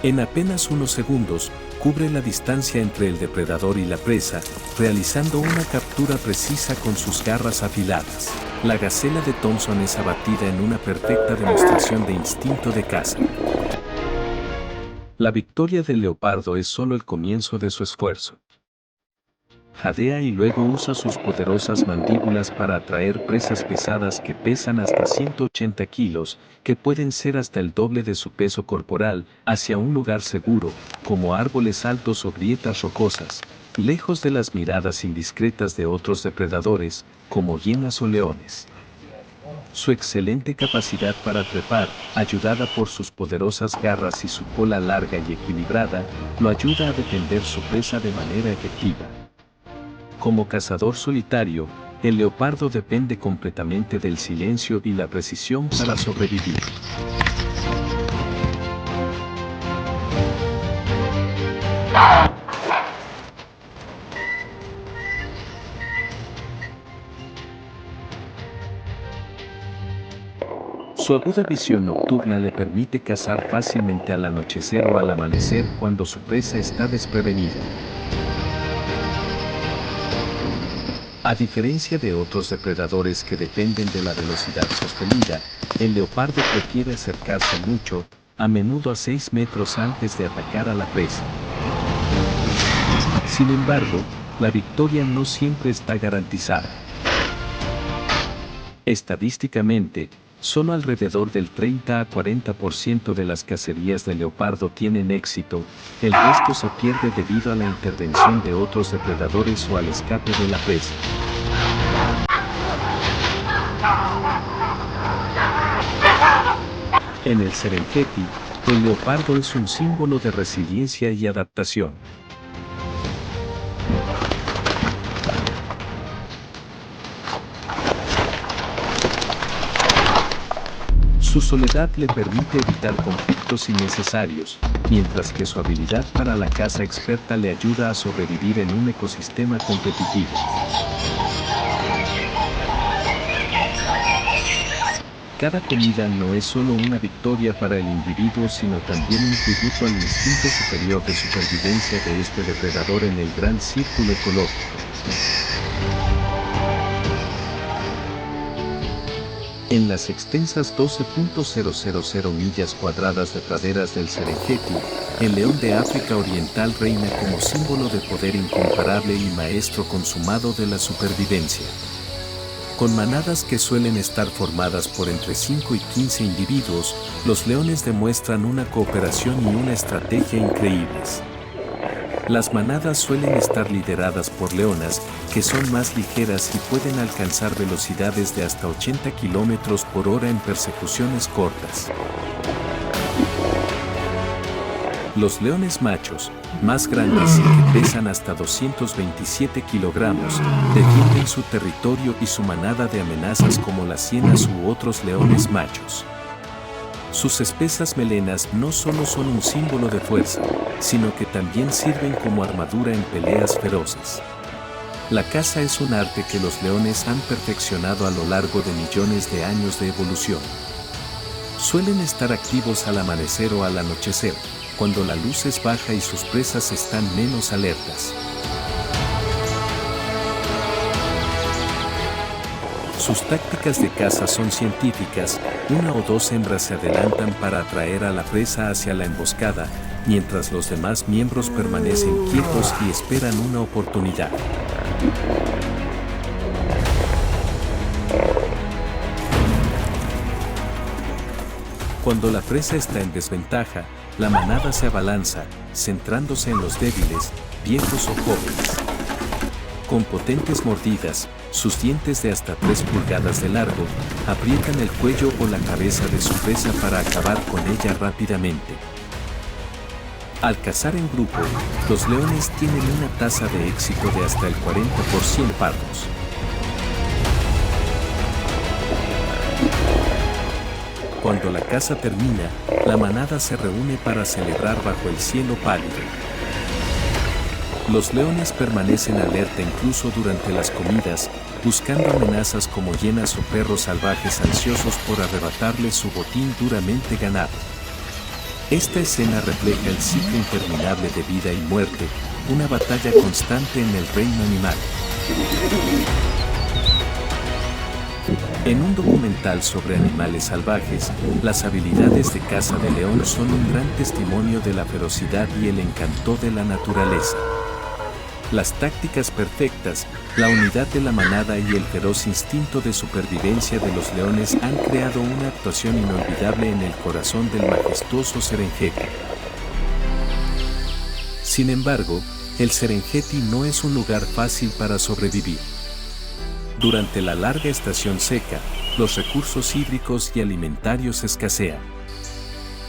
Speaker 2: En apenas unos segundos, cubre la distancia entre el depredador y la presa, realizando una captura precisa con sus garras afiladas. La gacela de Thompson es abatida en una perfecta demostración de instinto de caza. La victoria del leopardo es solo el comienzo de su esfuerzo. Jadea y luego usa sus poderosas mandíbulas para atraer presas pesadas que pesan hasta 180 kilos, que pueden ser hasta el doble de su peso corporal, hacia un lugar seguro, como árboles altos o grietas rocosas, lejos de las miradas indiscretas de otros depredadores, como hienas o leones. Su excelente capacidad para trepar, ayudada por sus poderosas garras y su cola larga y equilibrada, lo ayuda a defender su presa de manera efectiva. Como cazador solitario, el leopardo depende completamente del silencio y la precisión para sobrevivir. Su aguda visión nocturna le permite cazar fácilmente al anochecer o al amanecer cuando su presa está desprevenida. A diferencia de otros depredadores que dependen de la velocidad sostenida, el leopardo prefiere acercarse mucho, a menudo a 6 metros antes de atacar a la presa. Sin embargo, la victoria no siempre está garantizada. Estadísticamente, solo alrededor del 30 a 40% de las cacerías de leopardo tienen éxito, el resto se pierde debido a la intervención de otros depredadores o al escape de la presa. En el Serengeti, el leopardo es un símbolo de resiliencia y adaptación. Su soledad le permite evitar conflictos innecesarios, mientras que su habilidad para la caza experta le ayuda a sobrevivir en un ecosistema competitivo. Cada comida no es solo una victoria para el individuo, sino también un tributo al instinto superior de supervivencia de este depredador en el gran círculo ecológico. En las extensas 12.000 millas cuadradas de praderas del Serengeti, el león de África Oriental reina como símbolo de poder incomparable y maestro consumado de la supervivencia. Con manadas que suelen estar formadas por entre 5 y 15 individuos, los leones demuestran una cooperación y una estrategia increíbles. Las manadas suelen estar lideradas por leonas, que son más ligeras y pueden alcanzar velocidades de hasta 80 km por hora en persecuciones cortas. Los leones machos, más grandes y que pesan hasta 227 kilogramos, defienden su territorio y su manada de amenazas como las hienas u otros leones machos. Sus espesas melenas no solo son un símbolo de fuerza, sino que también sirven como armadura en peleas feroces. La caza es un arte que los leones han perfeccionado a lo largo de millones de años de evolución. Suelen estar activos al amanecer o al anochecer, cuando la luz es baja y sus presas están menos alertas. Sus tácticas de caza son científicas, una o dos hembras se adelantan para atraer a la presa hacia la emboscada, mientras los demás miembros permanecen quietos y esperan una oportunidad. Cuando la presa está en desventaja, la manada se abalanza, centrándose en los débiles, viejos o jóvenes. Con potentes mordidas, sus dientes de hasta 3 pulgadas de largo, aprietan el cuello o la cabeza de su presa para acabar con ella rápidamente. Al cazar en grupo, los leones tienen una tasa de éxito de hasta el 40% pardos. Cuando la caza termina, la manada se reúne para celebrar bajo el cielo pálido. Los leones permanecen alerta incluso durante las comidas, buscando amenazas como hienas o perros salvajes ansiosos por arrebatarles su botín duramente ganado. Esta escena refleja el ciclo interminable de vida y muerte, una batalla constante en el reino animal. En un documental sobre animales salvajes, las habilidades de caza de león son un gran testimonio de la ferocidad y el encanto de la naturaleza. Las tácticas perfectas, la unidad de la manada y el feroz instinto de supervivencia de los leones han creado una actuación inolvidable en el corazón del majestuoso Serengeti. Sin embargo, el Serengeti no es un lugar fácil para sobrevivir. Durante la larga estación seca, los recursos hídricos y alimentarios escasean.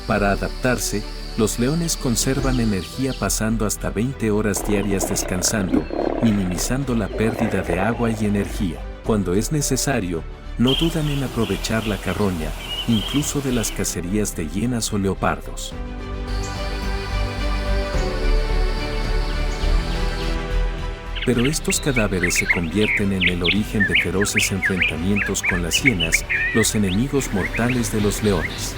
Speaker 2: Para adaptarse, los leones conservan energía pasando hasta 20 horas diarias descansando, minimizando la pérdida de agua y energía. Cuando es necesario, no dudan en aprovechar la carroña, incluso de las cacerías de hienas o leopardos. Pero estos cadáveres se convierten en el origen de feroces enfrentamientos con las hienas, los enemigos mortales de los leones.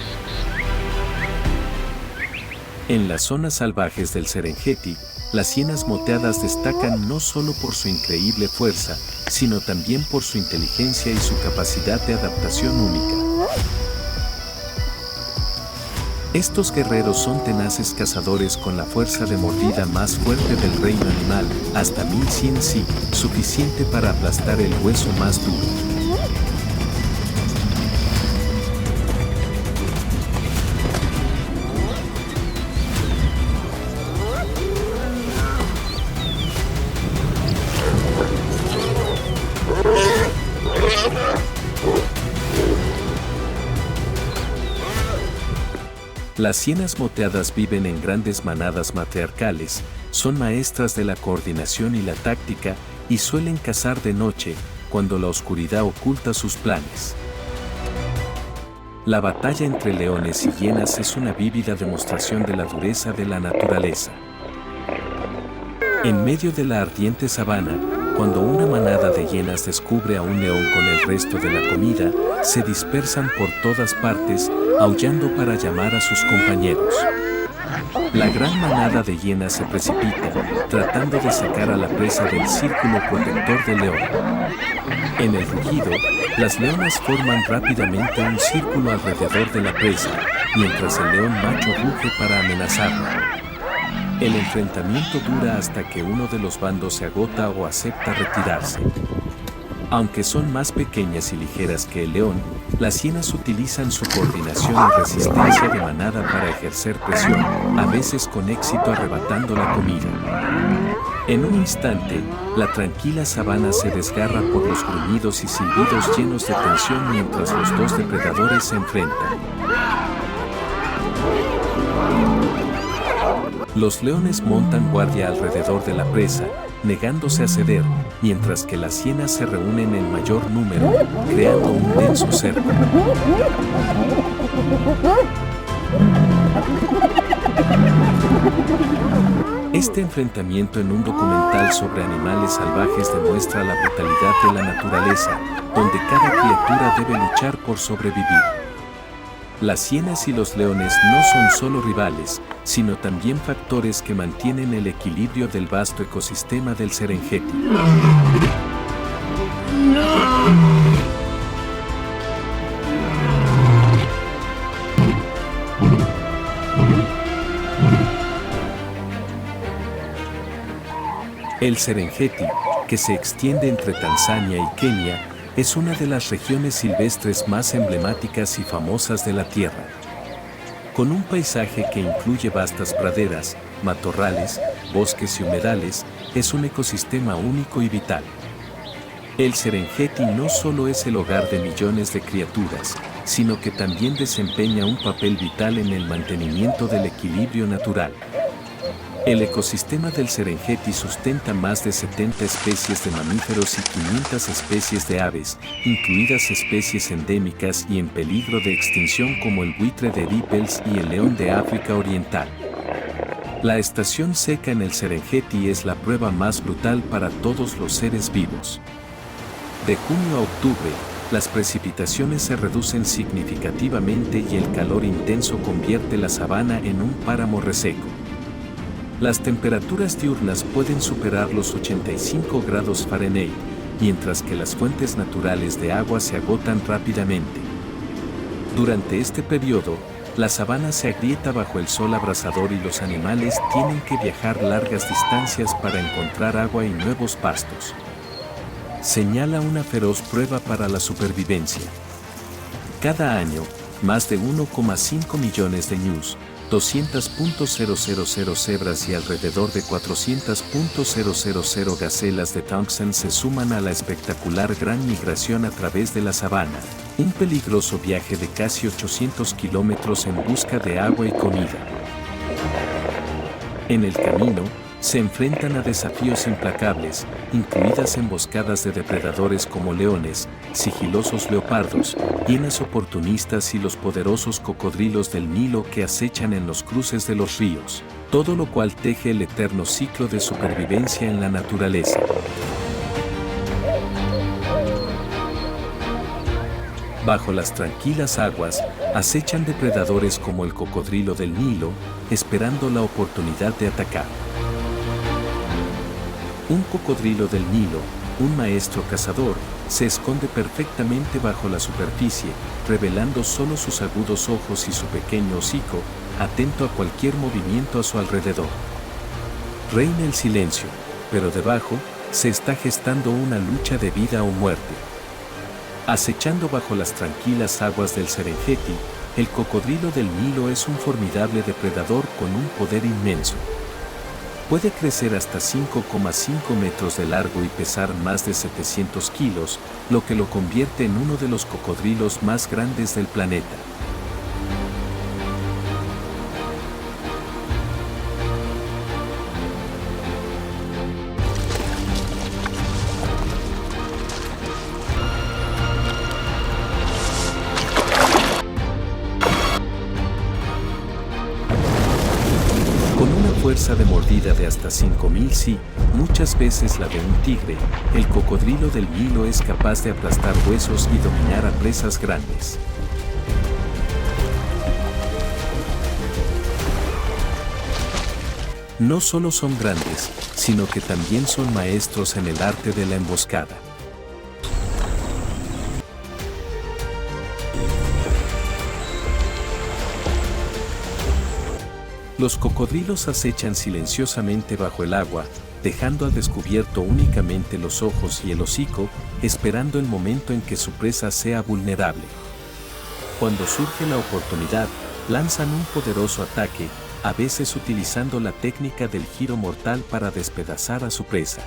Speaker 2: En las zonas salvajes del Serengeti, las hienas moteadas destacan no solo por su increíble fuerza, sino también por su inteligencia y su capacidad de adaptación única. Estos guerreros son tenaces cazadores con la fuerza de mordida más fuerte del reino animal, hasta 1100 sí, suficiente para aplastar el hueso más duro. Las hienas moteadas viven en grandes manadas matriarcales, son maestras de la coordinación y la táctica, y suelen cazar de noche, cuando la oscuridad oculta sus planes. La batalla entre leones y hienas es una vívida demostración de la dureza de la naturaleza. En medio de la ardiente sabana, cuando una manada de hienas descubre a un león con el resto de la comida, se dispersan por todas partes, aullando para llamar a sus compañeros. La gran manada de hienas se precipita, tratando de sacar a la presa del círculo protector del león. En el rugido, las leonas forman rápidamente un círculo alrededor de la presa, mientras el león macho ruge para amenazarla. El enfrentamiento dura hasta que uno de los bandos se agota o acepta retirarse. Aunque son más pequeñas y ligeras que el león, las hienas utilizan su coordinación y resistencia de manada para ejercer presión, a veces con éxito arrebatando la comida. En un instante, la tranquila sabana se desgarra por los gruñidos y silbidos llenos de tensión mientras los dos depredadores se enfrentan. Los leones montan guardia alrededor de la presa, negándose a ceder, mientras que las hienas se reúnen en mayor número, creando un denso cerco. Este enfrentamiento en un documental sobre animales salvajes demuestra la brutalidad de la naturaleza, donde cada criatura debe luchar por sobrevivir. Las hienas y los leones no son solo rivales, sino también factores que mantienen el equilibrio del vasto ecosistema del Serengeti. El Serengeti, que se extiende entre Tanzania y Kenia, es una de las regiones silvestres más emblemáticas y famosas de la Tierra. Con un paisaje que incluye vastas praderas, matorrales, bosques y humedales, es un ecosistema único y vital. El Serengeti no solo es el hogar de millones de criaturas, sino que también desempeña un papel vital en el mantenimiento del equilibrio natural. El ecosistema del Serengeti sustenta más de 70 especies de mamíferos y 500 especies de aves, incluidas especies endémicas y en peligro de extinción como el buitre de Diepels y el león de África Oriental. La estación seca en el Serengeti es la prueba más brutal para todos los seres vivos. De junio a octubre, las precipitaciones se reducen significativamente y el calor intenso convierte la sabana en un páramo reseco. Las temperaturas diurnas pueden superar los 85 grados Fahrenheit, mientras que las fuentes naturales de agua se agotan rápidamente. Durante este periodo, la sabana se agrieta bajo el sol abrasador y los animales tienen que viajar largas distancias para encontrar agua y nuevos pastos. Señala una feroz prueba para la supervivencia. Cada año, más de 1,5 millones de ñus, 200.000 cebras y alrededor de 400.000 gacelas de Townsend se suman a la espectacular gran migración a través de la sabana, un peligroso viaje de casi 800 kilómetros en busca de agua y comida. En el camino, se enfrentan a desafíos implacables, incluidas emboscadas de depredadores como leones, sigilosos leopardos, hienas oportunistas y los poderosos cocodrilos del Nilo que acechan en los cruces de los ríos, todo lo cual teje el eterno ciclo de supervivencia en la naturaleza. Bajo las tranquilas aguas, acechan depredadores como el cocodrilo del Nilo, esperando la oportunidad de atacar. Un cocodrilo del Nilo, un maestro cazador, se esconde perfectamente bajo la superficie, revelando solo sus agudos ojos y su pequeño hocico, atento a cualquier movimiento a su alrededor. Reina el silencio, pero debajo, se está gestando una lucha de vida o muerte. Acechando bajo las tranquilas aguas del Serengeti, el cocodrilo del Nilo es un formidable depredador con un poder inmenso. Puede crecer hasta 5,5 metros de largo y pesar más de 700 kilos, lo que lo convierte en uno de los cocodrilos más grandes del planeta. fuerza de mordida de hasta 5000 si, muchas veces la de un tigre, el cocodrilo del Nilo es capaz de aplastar huesos y dominar a presas grandes. No solo son grandes, sino que también son maestros en el arte de la emboscada. Los cocodrilos acechan silenciosamente bajo el agua, dejando al descubierto únicamente los ojos y el hocico, esperando el momento en que su presa sea vulnerable. Cuando surge la oportunidad, lanzan un poderoso ataque, a veces utilizando la técnica del giro mortal para despedazar a su presa.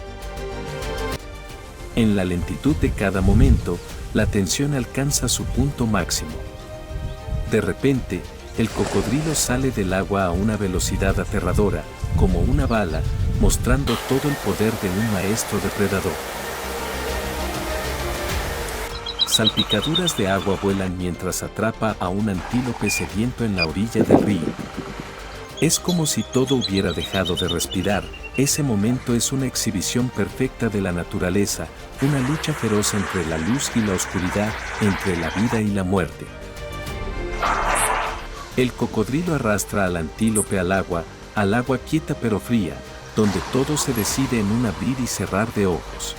Speaker 2: En la lentitud de cada momento, la tensión alcanza su punto máximo. De repente, el cocodrilo sale del agua a una velocidad aterradora, como una bala, mostrando todo el poder de un maestro depredador. Salpicaduras de agua vuelan mientras atrapa a un antílope sediento en la orilla del río. Es como si todo hubiera dejado de respirar. Ese momento es una exhibición perfecta de la naturaleza, una lucha feroz entre la luz y la oscuridad, entre la vida y la muerte. El cocodrilo arrastra al antílope al agua quieta pero fría, donde todo se decide en un abrir y cerrar de ojos.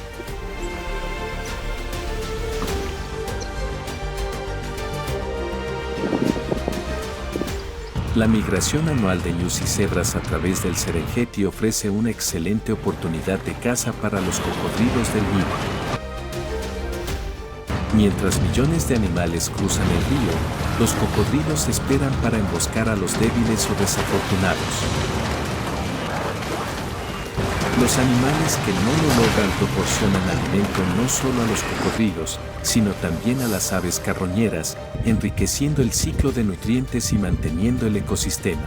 Speaker 2: La migración anual de ñus y cebras a través del Serengeti ofrece una excelente oportunidad de caza para los cocodrilos del Nilo. Mientras millones de animales cruzan el río, los cocodrilos esperan para emboscar a los débiles o desafortunados. Los animales que no lo logran proporcionan alimento no solo a los cocodrilos, sino también a las aves carroñeras, enriqueciendo el ciclo de nutrientes y manteniendo el ecosistema.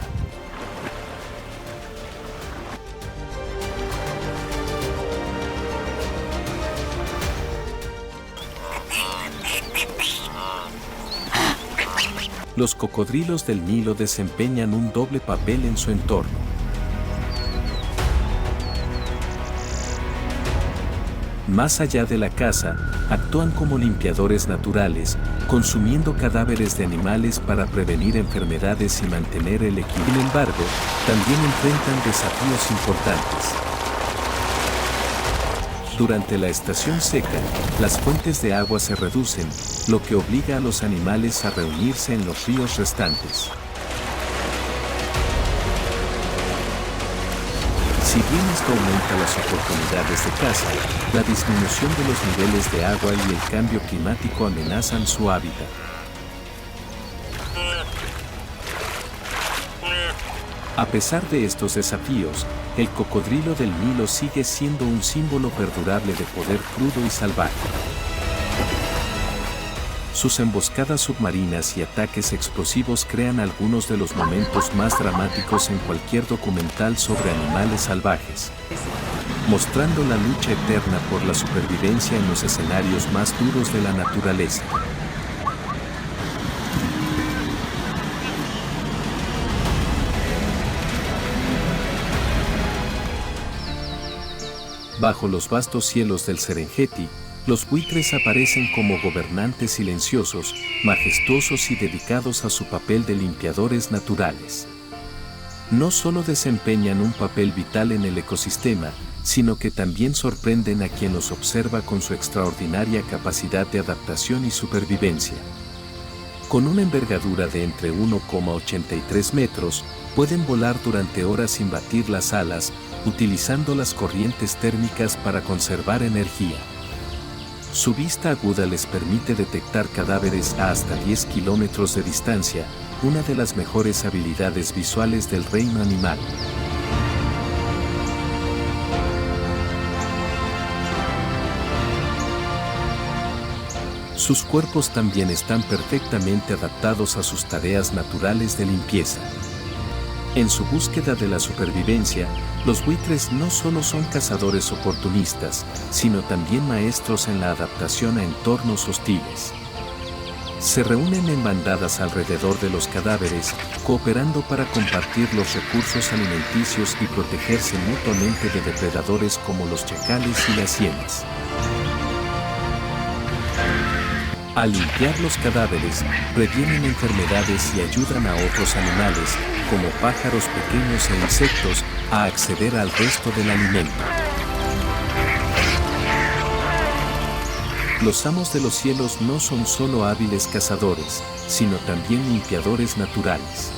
Speaker 2: Los cocodrilos del Nilo desempeñan un doble papel en su entorno. Más allá de la caza, actúan como limpiadores naturales, consumiendo cadáveres de animales para prevenir enfermedades y mantener el equilibrio. Sin embargo, también enfrentan desafíos importantes. Durante la estación seca, las fuentes de agua se reducen, lo que obliga a los animales a reunirse en los ríos restantes. Si bien esto aumenta las oportunidades de caza, la disminución de los niveles de agua y el cambio climático amenazan su hábitat. A pesar de estos desafíos, el cocodrilo del Nilo sigue siendo un símbolo perdurable de poder crudo y salvaje. Sus emboscadas submarinas y ataques explosivos crean algunos de los momentos más dramáticos en cualquier documental sobre animales salvajes, mostrando la lucha eterna por la supervivencia en los escenarios más duros de la naturaleza. Bajo los vastos cielos del Serengeti, los buitres aparecen como gobernantes silenciosos, majestuosos y dedicados a su papel de limpiadores naturales. No solo desempeñan un papel vital en el ecosistema, sino que también sorprenden a quien los observa con su extraordinaria capacidad de adaptación y supervivencia. Con una envergadura de entre 1,83 metros, pueden volar durante horas sin batir las alas, utilizando las corrientes térmicas para conservar energía. Su vista aguda les permite detectar cadáveres a hasta 10 kilómetros de distancia, una de las mejores habilidades visuales del reino animal. Sus cuerpos también están perfectamente adaptados a sus tareas naturales de limpieza. En su búsqueda de la supervivencia, los buitres no solo son cazadores oportunistas, sino también maestros en la adaptación a entornos hostiles. Se reúnen en bandadas alrededor de los cadáveres, cooperando para compartir los recursos alimenticios y protegerse mutuamente de depredadores como los chacales y las hienas. Al limpiar los cadáveres, previenen enfermedades y ayudan a otros animales, como pájaros pequeños e insectos, a acceder al resto del alimento. Los amos de los cielos no son solo hábiles cazadores, sino también limpiadores naturales.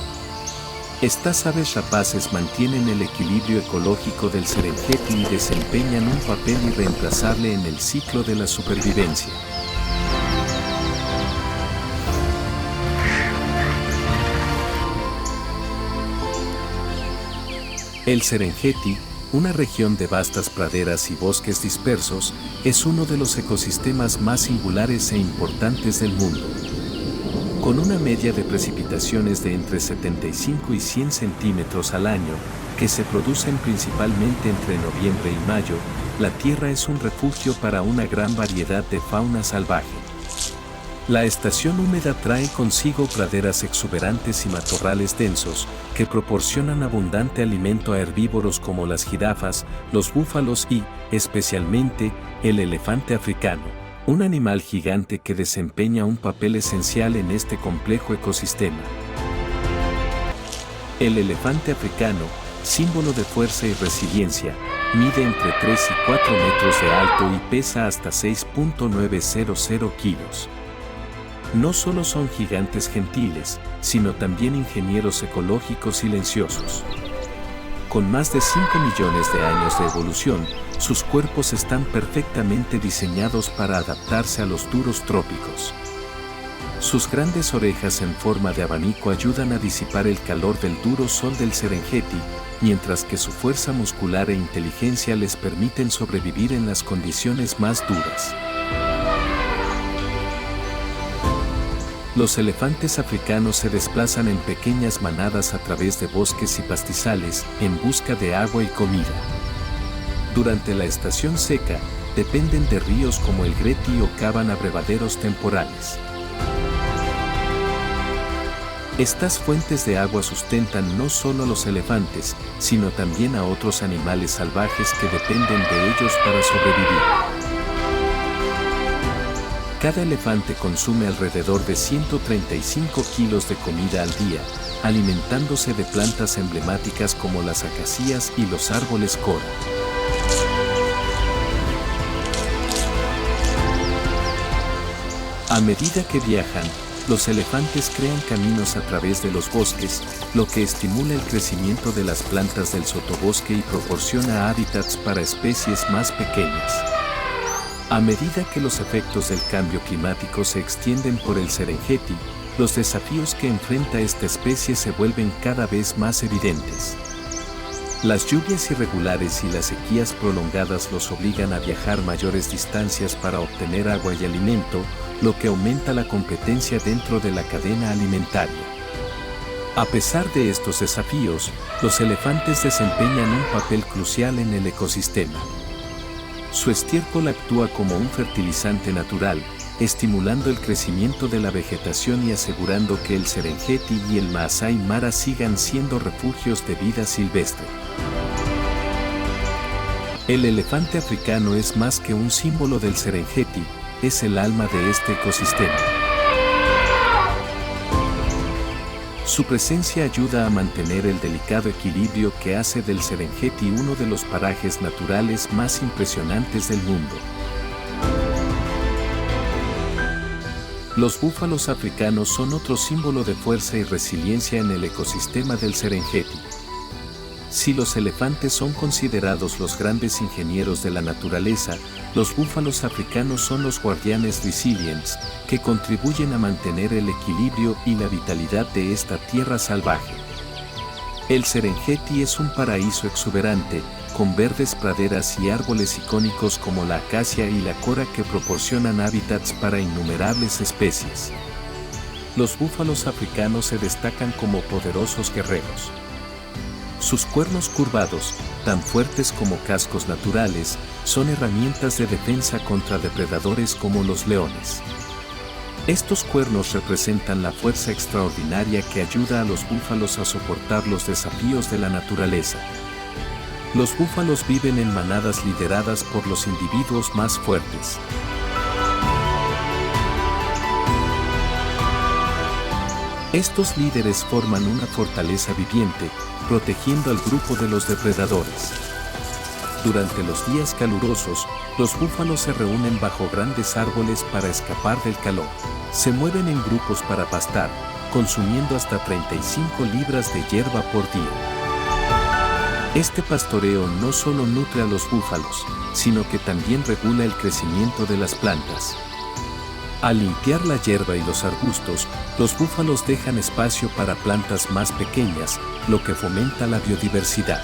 Speaker 2: Estas aves rapaces mantienen el equilibrio ecológico del Serengeti y desempeñan un papel irreemplazable en el ciclo de la supervivencia. El Serengeti, una región de vastas praderas y bosques dispersos, es uno de los ecosistemas más singulares e importantes del mundo. Con una media de precipitaciones de entre 75 y 100 centímetros al año, que se producen principalmente entre noviembre y mayo, la tierra es un refugio para una gran variedad de fauna salvaje. La estación húmeda trae consigo praderas exuberantes y matorrales densos, que proporcionan abundante alimento a herbívoros como las jirafas, los búfalos y, especialmente, el elefante africano, un animal gigante que desempeña un papel esencial en este complejo ecosistema. El elefante africano, símbolo de fuerza y resiliencia, mide entre 3 y 4 metros de alto y pesa hasta 6.900 kilos. No solo son gigantes gentiles, sino también ingenieros ecológicos silenciosos. Con más de 5 millones de años de evolución, sus cuerpos están perfectamente diseñados para adaptarse a los duros trópicos. Sus grandes orejas en forma de abanico ayudan a disipar el calor del duro sol del Serengeti, mientras que su fuerza muscular e inteligencia les permiten sobrevivir en las condiciones más duras. Los elefantes africanos se desplazan en pequeñas manadas a través de bosques y pastizales en busca de agua y comida. Durante la estación seca, dependen de ríos como el Greti o cavan abrevaderos temporales. Estas fuentes de agua sustentan no solo a los elefantes, sino también a otros animales salvajes que dependen de ellos para sobrevivir. Cada elefante consume alrededor de 135 kilos de comida al día, alimentándose de plantas emblemáticas como las acacias y los árboles cora. A medida que viajan, los elefantes crean caminos a través de los bosques, lo que estimula el crecimiento de las plantas del sotobosque y proporciona hábitats para especies más pequeñas. A medida que los efectos del cambio climático se extienden por el Serengeti, los desafíos que enfrenta esta especie se vuelven cada vez más evidentes. Las lluvias irregulares y las sequías prolongadas los obligan a viajar mayores distancias para obtener agua y alimento, lo que aumenta la competencia dentro de la cadena alimentaria. A pesar de estos desafíos, los elefantes desempeñan un papel crucial en el ecosistema. Su estiércol actúa como un fertilizante natural, estimulando el crecimiento de la vegetación y asegurando que el Serengeti y el Maasai Mara sigan siendo refugios de vida silvestre. El elefante africano es más que un símbolo del Serengeti, es el alma de este ecosistema. Su presencia ayuda a mantener el delicado equilibrio que hace del Serengeti uno de los parajes naturales más impresionantes del mundo. Los búfalos africanos son otro símbolo de fuerza y resiliencia en el ecosistema del Serengeti. Si los elefantes son considerados los grandes ingenieros de la naturaleza, los búfalos africanos son los guardianes resilientes, que contribuyen a mantener el equilibrio y la vitalidad de esta tierra salvaje. El Serengeti es un paraíso exuberante, con verdes praderas y árboles icónicos como la acacia y la cora que proporcionan hábitats para innumerables especies. Los búfalos africanos se destacan como poderosos guerreros. Sus cuernos curvados, tan fuertes como cascos naturales, son herramientas de defensa contra depredadores como los leones. Estos cuernos representan la fuerza extraordinaria que ayuda a los búfalos a soportar los desafíos de la naturaleza. Los búfalos viven en manadas lideradas por los individuos más fuertes. Estos líderes forman una fortaleza viviente, protegiendo al grupo de los depredadores. Durante los días calurosos, los búfalos se reúnen bajo grandes árboles para escapar del calor. Se mueven en grupos para pastar, consumiendo hasta 35 libras de hierba por día. Este pastoreo no solo nutre a los búfalos, sino que también regula el crecimiento de las plantas. Al limpiar la hierba y los arbustos, los búfalos dejan espacio para plantas más pequeñas, lo que fomenta la biodiversidad.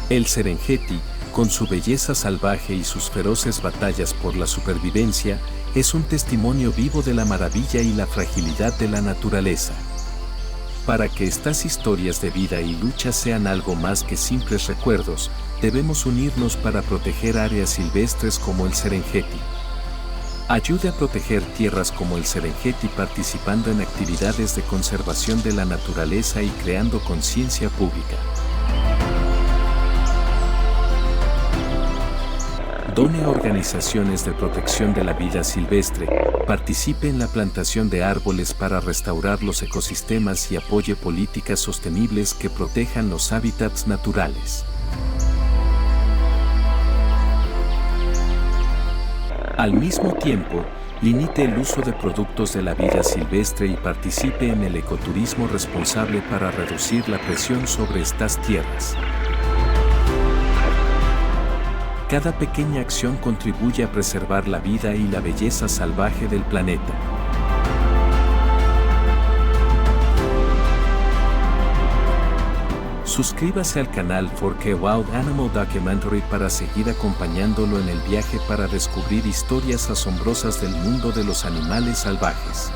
Speaker 2: El Serengeti, con su belleza salvaje y sus feroces batallas por la supervivencia, es un testimonio vivo de la maravilla y la fragilidad de la naturaleza. Para que estas historias de vida y lucha sean algo más que simples recuerdos, debemos unirnos para proteger áreas silvestres como el Serengeti. Ayude a proteger tierras como el Serengeti participando en actividades de conservación de la naturaleza y creando conciencia pública. Done a organizaciones de protección de la vida silvestre, participe en la plantación de árboles para restaurar los ecosistemas y apoye políticas sostenibles que protejan los hábitats naturales. Al mismo tiempo, limite el uso de productos de la vida silvestre y participe en el ecoturismo responsable para reducir la presión sobre estas tierras. Cada pequeña acción contribuye a preservar la vida y la belleza salvaje del planeta. Suscríbase al canal 4K Wild Animal Documentary para seguir acompañándolo en el viaje para descubrir historias asombrosas del mundo de los animales salvajes.